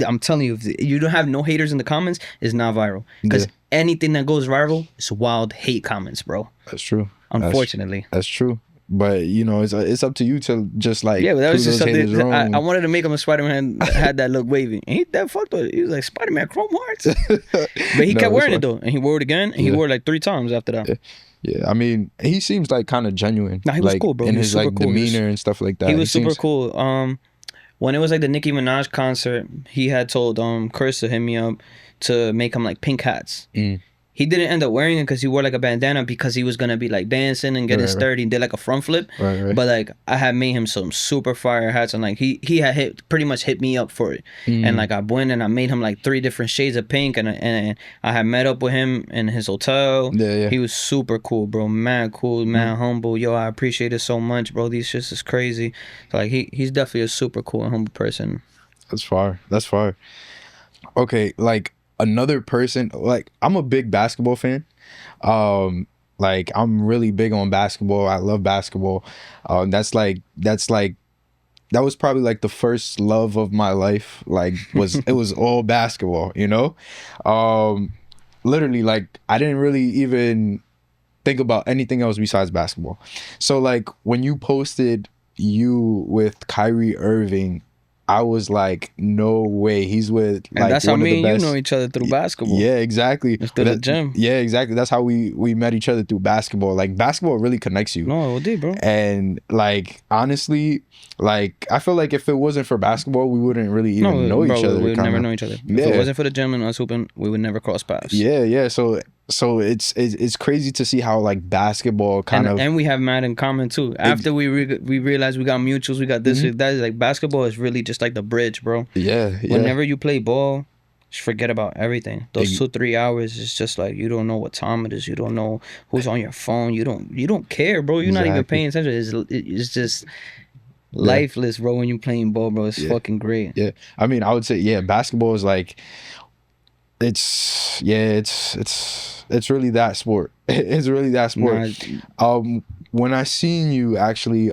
I'm telling you, if you don't have no haters in the comments, it's not viral. Because anything that goes viral is wild hate comments, bro. That's true. Unfortunately. That's true. But, you know, it's up to you to just like... Yeah, but that was just something... I wanted to make him a Spider-Man had that look wavy. And he that fucked with it. He was like, Spider-Man Chrome Hearts? But he kept wearing it, though. And he wore it again. And he wore it like 3 times after that. Yeah, I mean, he seems like kind of genuine. Nah, he was cool, bro. In his like cool. Demeanor and stuff like that. He was super cool. When it was like the Nicki Minaj concert, he had told Chris to hit me up to make him like pink hats. He didn't end up wearing it because he wore like a bandana because he was gonna be like dancing and getting sturdy and did like a front flip. Right. But like I had made him some super fire hats and like he had pretty much hit me up for it. And like I went and I made him like 3 different shades of pink and I had met up with him in his hotel. Yeah. He was super cool, bro. Mad cool, mad humble. Yo, I appreciate it so much, bro. These shits is crazy. So, like he's definitely a super cool and humble person. That's fire. Okay, like another person, like I'm a big basketball fan. Like I'm really big on basketball. I love basketball. That was probably like the first love of my life. Like it was all basketball, you know? Literally, like I didn't really even think about anything else besides basketball. So like when you posted you with Kyrie Irving, I was like, no way. He's with And like that's how one of the me and you best. know each other through basketball. Yeah, exactly. It's through the gym. Yeah, exactly. That's how we met each other, through basketball. Like basketball really connects you. No, it did, bro. And like honestly, like I feel like if it wasn't for basketball, we wouldn't really even know each other. We would kinda. never know each other. If it wasn't for the gym and us hooping, we would never cross paths. Yeah. So it's crazy to see how like basketball and we have mad in common too. After we realized we got mutuals, we got this. That is like basketball is really just like the bridge, bro. Yeah. Whenever you play ball, just forget about everything. Those 2-3 hours is just like you don't know what time it is. You don't know who's on your phone. You don't care, bro. You're not even paying attention. It's just lifeless, bro. When you're playing ball, bro, it's fucking great. Yeah, I mean, I would say basketball is like it's really that sport. It's really that sport. When I seen you actually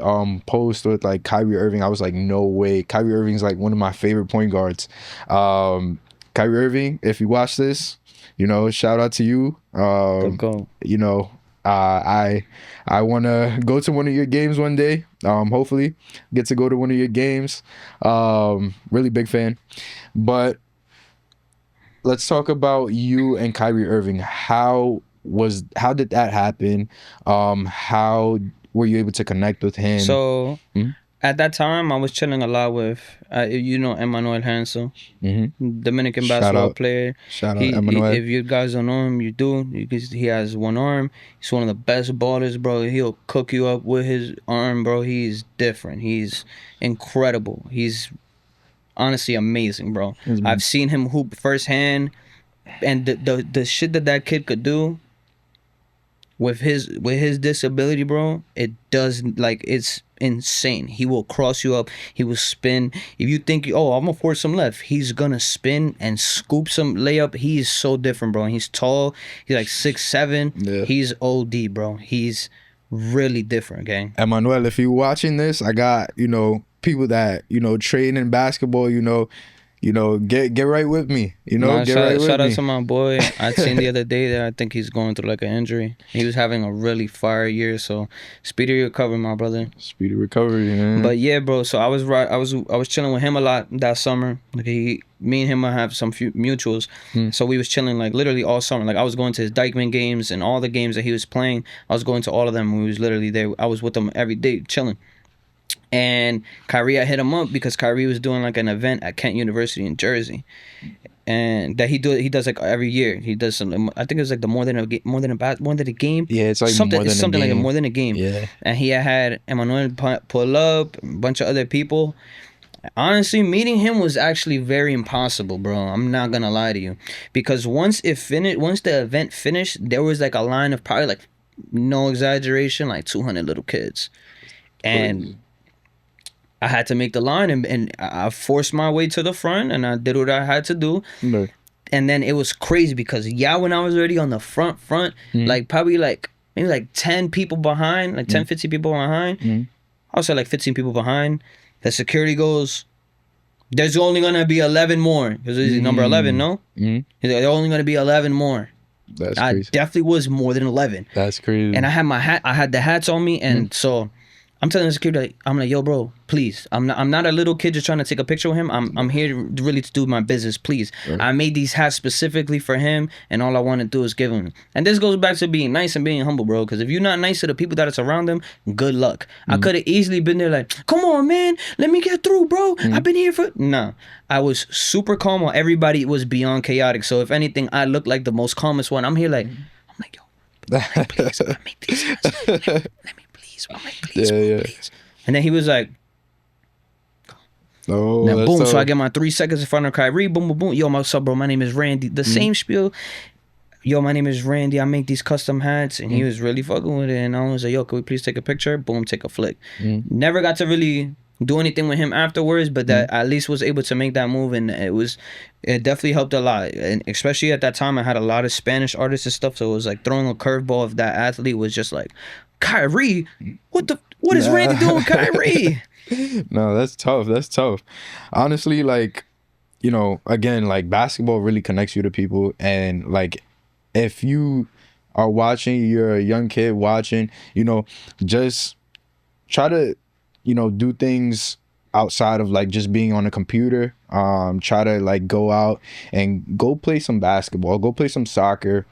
post with like Kyrie Irving, I was like, no way. Kyrie Irving's like one of my favorite point guards. Kyrie Irving, if you watch this, shout out to you. Go. I want to go to one of your games one day. Hopefully get to go to one of your games. Really big fan. But let's talk about you and Kyrie Irving. How did that happen? How were you able to connect with him? So at that time, I was chilling a lot with, Emmanuel Hansel, Dominican basketball player. Shout out Emmanuel. If you guys don't know him, you do. He has one arm. He's one of the best ballers, bro. He'll cook you up with his arm, bro. He's different. He's incredible. He's honestly amazing, bro. I've seen him hoop firsthand, and the shit that kid could do with his disability, bro, it's insane. He will cross you up. He will spin. If you think, I'm gonna force some left, he's gonna spin and scoop some layup. He's so different, bro. He's tall. He's like 6'7". Yeah. He's OD, bro. He's really different, gang. Emmanuel, if you're watching this, I got people that train in basketball. Get right with me. Shout out to my boy. I seen the other day that I think he's going through like an injury. He was having a really fire year, so speedy recovery, my brother. Speedy recovery, man. But yeah, bro. So I was chilling with him a lot that summer. Like me and him have some few mutuals. So we was chilling like literally all summer. Like I was going to his Dykeman games and all the games that he was playing. I was going to all of them. We was literally there. I was with him every day chilling. And Kyrie, I hit him up because Kyrie was doing like an event at Kent University in Jersey, and that he does like every year. He does some. I think it was like the more than a game. Yeah, it's like something like more than a game. Yeah. And he had Emmanuel pull up, a bunch of other people. Honestly, meeting him was actually very impossible, bro. I'm not gonna lie to you, because once the event finished, there was like a line of probably like, no exaggeration, like 200 little kids, and I had to make the line, and I forced my way to the front, and I did what I had to do. No. And then it was crazy because when I was already on the front, like probably like maybe like 10 people behind, like 10, 15 people behind. I was like 15 people behind. The security goes, there's only going to be 11 more. Because it's number 11, no? He's like, there's only going to be 11 more. That's crazy. I definitely was more than 11. That's crazy. And I had the hats on me, and so I'm telling the security, I'm like, yo, bro, please. I'm not a little kid just trying to take a picture with him. I'm here to do my business, please. Right. I made these hats specifically for him, and all I want to do is give him. And this goes back to being nice and being humble, bro. Because if you're not nice to the people that are around them, good luck. I could have easily been there like, come on, man, let me get through, bro. I've been here for... Nah. I was super calm while everybody was beyond chaotic. So if anything, I looked like the most calmest one. I'm here like, yo, please, I make these hats. Let me please. I'm like, please, please. And then he was like, oh, now, boom. So I get my 3 seconds in front of Kyrie. Boom, boom, boom. Yo, what's up, bro? My name is Randy. The same spiel. Yo, my name is Randy. I make these custom hats. And he was really fucking with it. And I was like, yo, can we please take a picture? Boom, take a flick. Never got to really do anything with him afterwards, but that at least was able to make that move, and it definitely helped a lot. And especially at that time, I had a lot of Spanish artists and stuff, so it was like throwing a curveball if that athlete was just like, Kyrie, what is Randy doing with Kyrie? No, that's tough. Honestly, like, again, like basketball really connects you to people, and like if you are watching, you're a young kid watching, just try to do things outside of like just being on a computer. Try to like go out and go play some basketball, go play some soccer,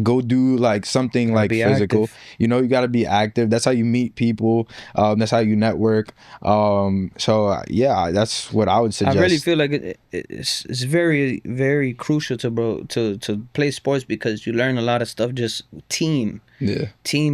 go do like something like physical active. You got to be active. That's how you meet people. That's how you network. Yeah, that's what I would suggest. I really feel like it's very, very crucial to play sports, because you learn a lot of stuff, just team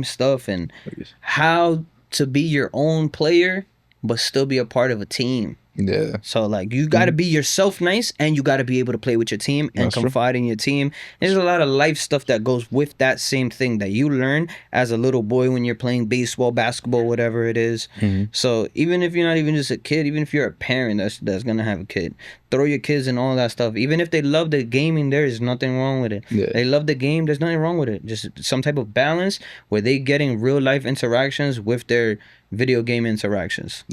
stuff, and how to be your own player but still be a part of a team. Yeah. So like you got to be yourself nice, and you got to be able to play with your team and confide in your team. There's a lot of life stuff that goes with that same thing that you learn as a little boy when you're playing baseball, basketball, whatever it is. So even if you're not even just a kid, even if you're a parent that's gonna have a kid, throw your kids in all that stuff. Even if they love the gaming, there is nothing wrong with it. They love the game, there's nothing wrong with it. Just some type of balance where they getting real life interactions with their video game interactions.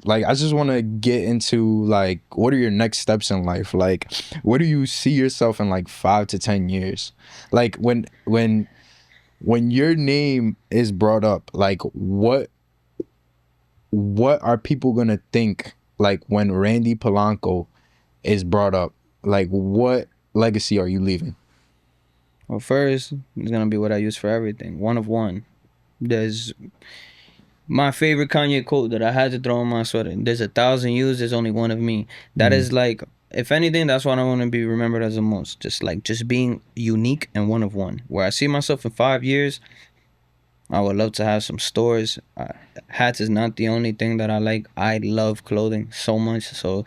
Like, I just want to get into like, what are your next steps in life? Like, where do you see yourself in like 5 to 10 years? Like when your name is brought up, like what are people gonna think like when Randy Polanco is brought up? Like, what legacy are you leaving? Well, first, it's gonna be what I use for everything. One of one. There's my favorite Kanye quote that I had to throw on my sweater. There's 1,000 yous, there's only one of me. That is like, if anything, that's what I want to be remembered as the most. Just being unique and one of one. Where I see myself in 5 years, I would love to have some stores. Hats is not the only thing that I like. I love clothing so much. So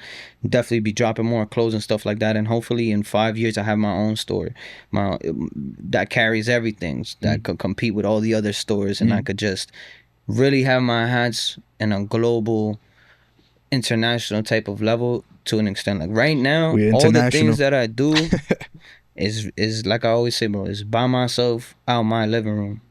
definitely be dropping more clothes and stuff like that. And hopefully in 5 years, I have my own store. That carries everything. That could compete with all the other stores. And I could just really have my hats in a global, international type of level to an extent. Like right now, all the things that I do is like I always say, bro, is by myself out my living room.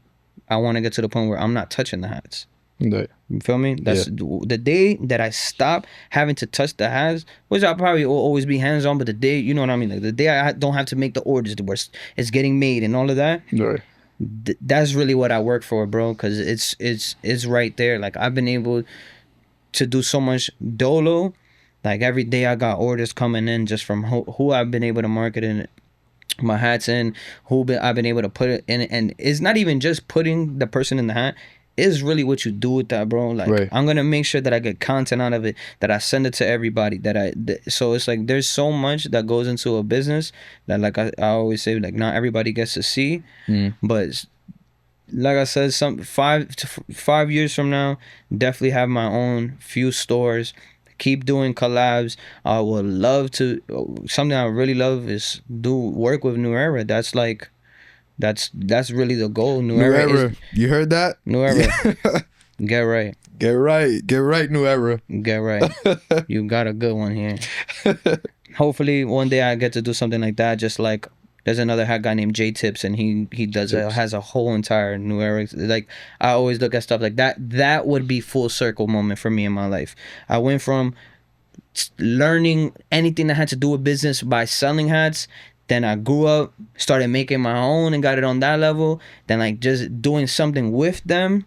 I want to get to the point where I'm not touching the hats. You feel me? That's the day that I stop having to touch the hats, which I'll probably always be hands on, but the day, you know what I mean? Like the day I don't have to make the orders, where it's getting made and all of that. Right. That's really what I work for, bro, because it's right there. Like I've been able to do so much dolo. Like every day I got orders coming in just from who I've been able to market in my hats in, I've been able to put it in. And it's not even just putting the person in the hat. It's really what you do with that, bro. Like I'm gonna make sure that I get content out of it, that I send it to everybody, so it's like there's so much that goes into a business that, like I always say, like not everybody gets to see. But like I said, 5 years from now, definitely have my own few stores. Keep doing collabs. I would love to. Something I really love is work with New Era. That's like, that's really the goal. New Era. You heard that? New Era. Get right. Get right, New Era. Get right. You got a good one here. Hopefully one day I get to do something like that. Just like there's another hat guy named J Tips, and he has a whole entire New Era. Like I always look at stuff like that. That would be full circle moment for me in my life. I went from learning anything that had to do with business by selling hats. Then I grew up, started making my own and got it on that level. Then like just doing something with them,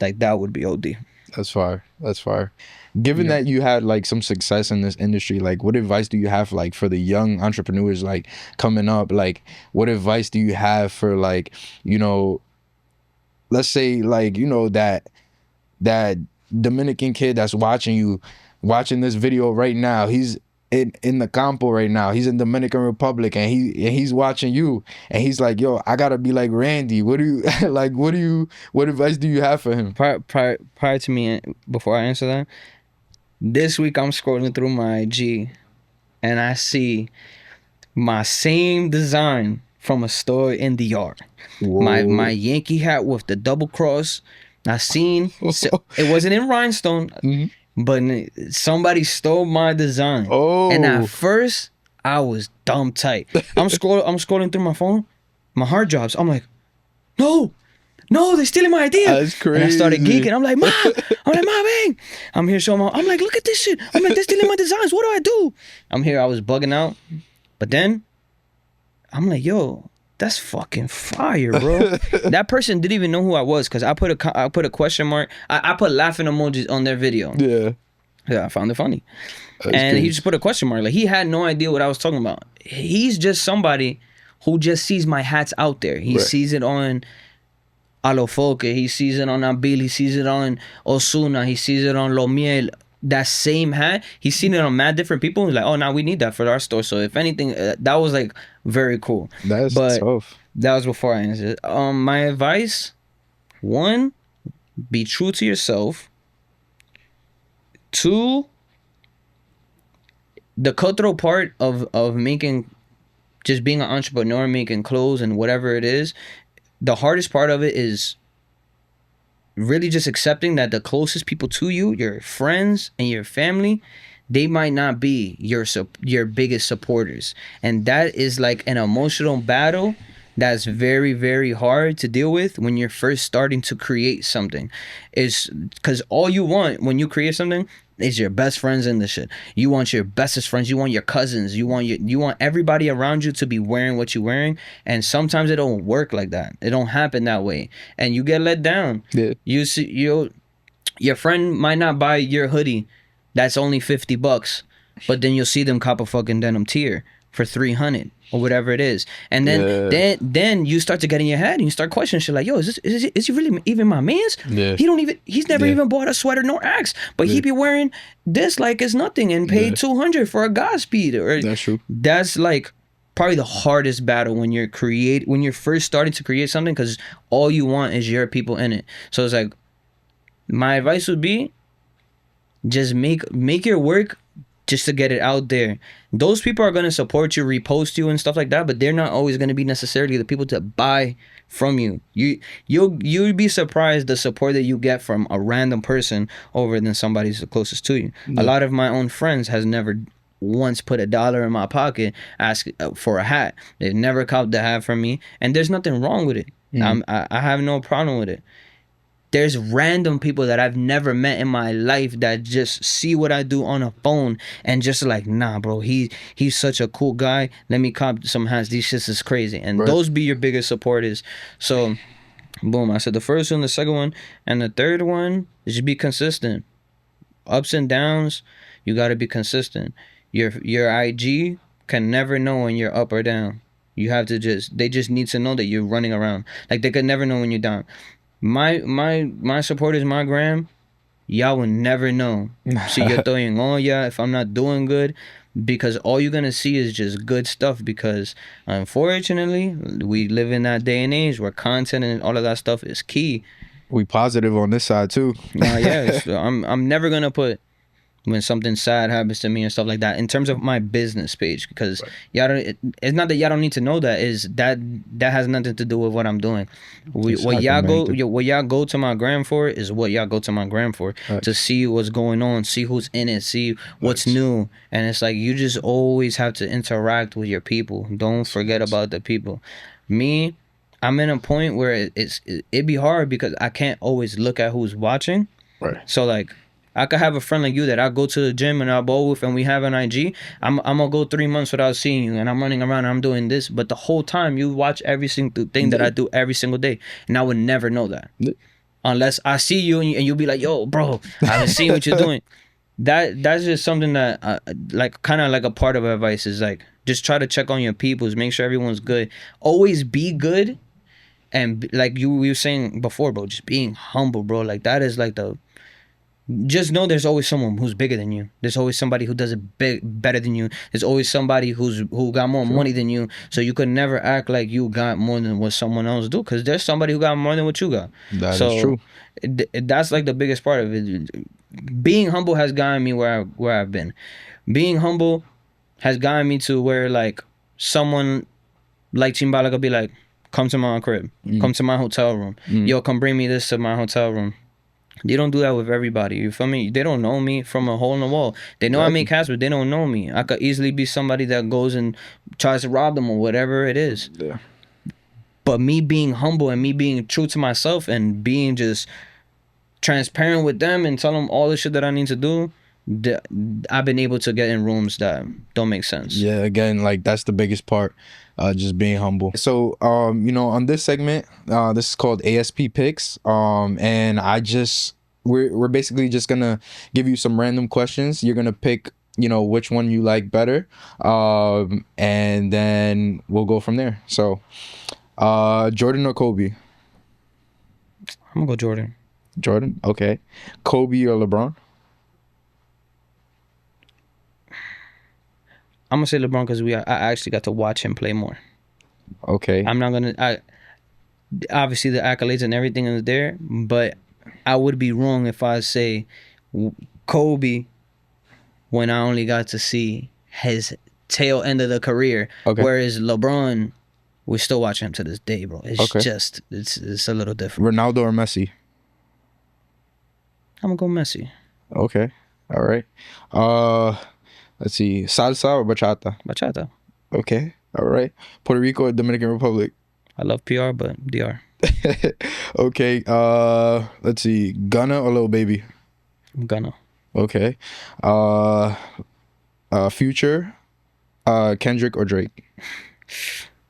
like that would be OD. That's fire. Given that you had like some success in this industry, like what advice do you have like for the young entrepreneurs like coming up? Like what advice do you have for like, let's say like, that Dominican kid that's watching this video right now, he's in the campo right now, he's in Dominican Republic, and he's watching you, and he's like, yo, I gotta be like Randy. What advice do you have for him? Prior to me, before I answer that, this week I'm scrolling through my IG and I see my same design from a store in the yard. My Yankee hat with the double cross. I seen it wasn't in rhinestone. But somebody stole my design. And at first, I was dumb tight. I'm scrolling through my phone. My hard drives. I'm like, no, they're stealing my idea. That's crazy. And I started geeking. I'm like, Ma, bang. I'm here showing I'm like, look at this shit. I'm like, they're stealing my designs. What do I do? I'm here. I was bugging out. But then, I'm like, yo, that's fucking fire, bro. That person didn't even know who I was because I put a question mark. I put laughing emojis on their video. Yeah, I found it funny. That's and crazy. He just put a question mark. Like, he had no idea what I was talking about. He's just somebody who just sees my hats out there. He sees it on Alofoque. He sees it on Abil. He sees it on Ozuna. He sees it on Lo Miel. That same hat, he's seen it on mad different people. He's like, oh, now we need that for our store. So if anything, that was like very cool. That's tough. That was before I answered. My advice: 1, be true to yourself. 2, the cutthroat part of making, just being an entrepreneur, making clothes and whatever it is, the hardest part of it is really just accepting that the closest people to you, your friends and your family, they might not be your biggest supporters. And that is like an emotional battle that's very, very hard to deal with when you're first starting to create something. Is because all you want when you create something is your best friends in the shit. You want your bestest friends. You want your cousins. You want everybody around you to be wearing what you're wearing. And sometimes it don't work like that. It don't happen that way. And you get let down. Yeah. You see, your friend might not buy your hoodie that's only $50, but then you'll see them cop a fucking denim tier for $300 or whatever it is. And then you start to get in your head and you start questioning shit like, yo, is he really even my man's? Yeah. He's never even bought a sweater nor asked, but he be wearing this like it's nothing and paid $200 for a Godspeed. That's true. That's like probably the hardest battle when you're first starting to create something, because all you want is your people in it. So it's like, my advice would be, just make your work just to get it out there. Those people are going to support you, repost you and stuff like that, but they're not always going to be necessarily the people to buy from you. You'll be surprised the support that you get from a random person over than somebody who's the closest to you. A lot of my own friends has never once put $1 in my pocket ask for a hat. They've never copped the hat from me, and there's nothing wrong with it. I have no problem with it. There's random people that I've never met in my life that just see what I do on a phone and just like, nah, bro, he's such a cool guy. Let me cop some hats. These shits is crazy. And those be your biggest supporters. So, boom, I said the first one, the second one, and the third one is just be consistent. Ups and downs, you got to be consistent. Your IG can never know when you're up or down. You have to they just need to know that you're running around. Like, they could never know when you're down. My supporters, my gram, y'all will never know. Si yo estoy en olla, if I'm not doing good, because all you're gonna see is just good stuff. Because unfortunately, we live in that day and age where content and all of that stuff is key. We positive on this side too. I'm never gonna put when something sad happens to me and stuff like that in terms of my business page, because y'all don't, it's not that y'all don't need to know that, is that has nothing to do with what I'm doing. What y'all go to my gram for is what y'all go to my gram for, to see what's going on, see who's in it, see what's new. And it's like, you just always have to interact with your people. Don't forget about the people. Me, I'm in a point where it'd be hard because I can't always look at who's watching. So like, I could have a friend like you that I go to the gym and I bowl with and we have an IG. I'm gonna go 3 months without seeing you and I'm running around and I'm doing this, but the whole time you watch every single thing that I do every single day, and I would never know that unless I see you and you'll be like, yo, bro, I've been seeing what you're doing. That's just something that like kind of like a part of advice is like, just try to check on your peoples, make sure everyone's good, always be good. And like you were saying before, bro, just being humble, bro, like that is like just know there's always someone who's bigger than you. There's always somebody who does it better than you. There's always somebody who got more money than you. So you could never act like you got more than what someone else do, because there's somebody who got more than what you got. That is true. That's like the biggest part of it. Being humble has gotten me where I've been. Being humble has gotten me to where like someone like Chimbala could be like, come to my crib, come to my hotel room. Yo, come bring me this to my hotel room. You don't do that with everybody. You feel me? They don't know me from a hole in the wall. They know I make hats, but they don't know me. I could easily be somebody that goes and tries to rob them or whatever it is. Yeah. But me being humble and me being true to myself and being just transparent with them and tell them all the shit that I need to do, I've been able to get in rooms that don't make sense. Yeah, again, like that's the biggest part, just being humble. So, on this segment, this is called ASP picks, and we're basically just gonna give you some random questions. You're gonna pick, which one you like better, and then we'll go from there. So, Jordan or Kobe? I'm gonna go Jordan. Jordan, okay. Kobe or LeBron? I'm gonna say LeBron because I actually got to watch him play more. Okay. I'm not gonna. Obviously the accolades and everything is there, but I would be wrong if I say Kobe when I only got to see his tail end of the career. Okay. Whereas LeBron, we're still watching him to this day, bro. It's Okay. just it's a little different. Ronaldo or Messi? I'm gonna go Messi. Okay. All right. Let's see. Salsa or bachata? Bachata. Okay. All right. Puerto Rico or Dominican Republic? I love PR, but DR. Okay. Let's see. Gunna or Lil Baby? I'm gonna. Okay. Future, Kendrick or Drake?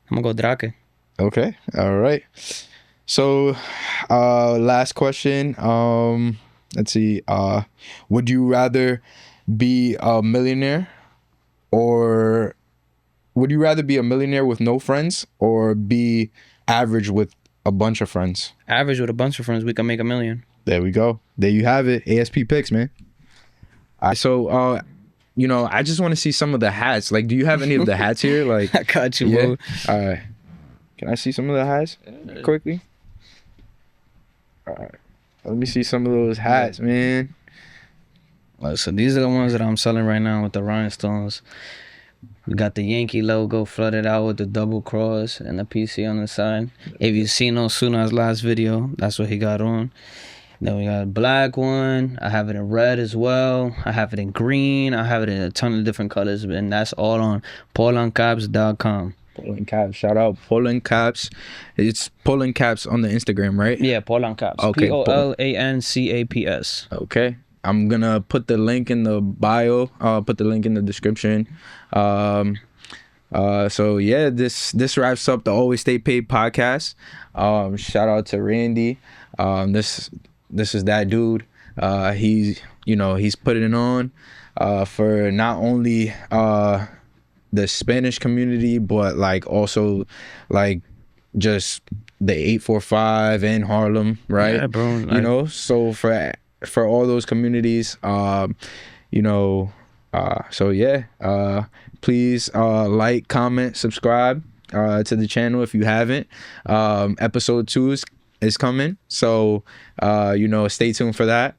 I'm gonna go Drake. Okay. All right. So, last question. Let's see. Would you rather be a millionaire, or would you rather be a millionaire with no friends, or be average with a bunch of friends? Average with a bunch of friends, we can make $1 million. There we go. There you have it. ASP picks, man. All right, so I just want to see some of the hats. Like, do you have any of the hats here? Like, I got you, yeah. bro. All right. Can I see some of the hats quickly? All right. Let me see some of those hats, man. So these are the ones that I'm selling right now with the rhinestones. We got the Yankee logo flooded out with the double cross and the PC on the side. If you've seen Ozuna's last video, that's what he got on. Then we got a black one. I have it in red as well. I have it in green. I have it in a ton of different colors. And that's all on Polancaps.com. Polancaps. Shout out Polancaps. It's Polancaps on the Instagram, right? Yeah, Polancaps. Okay. Polancaps. Okay. I'm gonna put the link in the bio. I'll put the link in the description. So yeah, this wraps up the Always Stay Paid podcast. Shout out to Randy. This is that dude. He's putting it on for not only the Spanish community, but like also like just the 845 and Harlem, right? Yeah, bro. So for all those communities, so yeah, please like, comment, subscribe to the channel if you haven't. Episode 2 is coming, so stay tuned for that.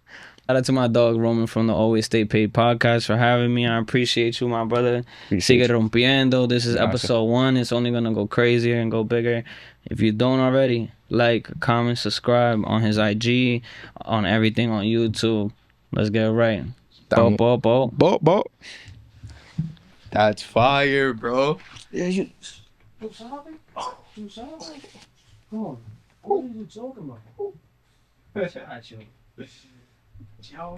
Shout out to my dog Roman from the Always Stay Paid podcast for having me. I appreciate you, my brother. Sigue rompiendo. This is episode 1. It's only gonna go crazier and go bigger. If you don't already, like, comment, subscribe on his IG, on everything on YouTube. Let's get it right. Bo. That's fire, bro. Yeah, you. Come on. What are you talking about?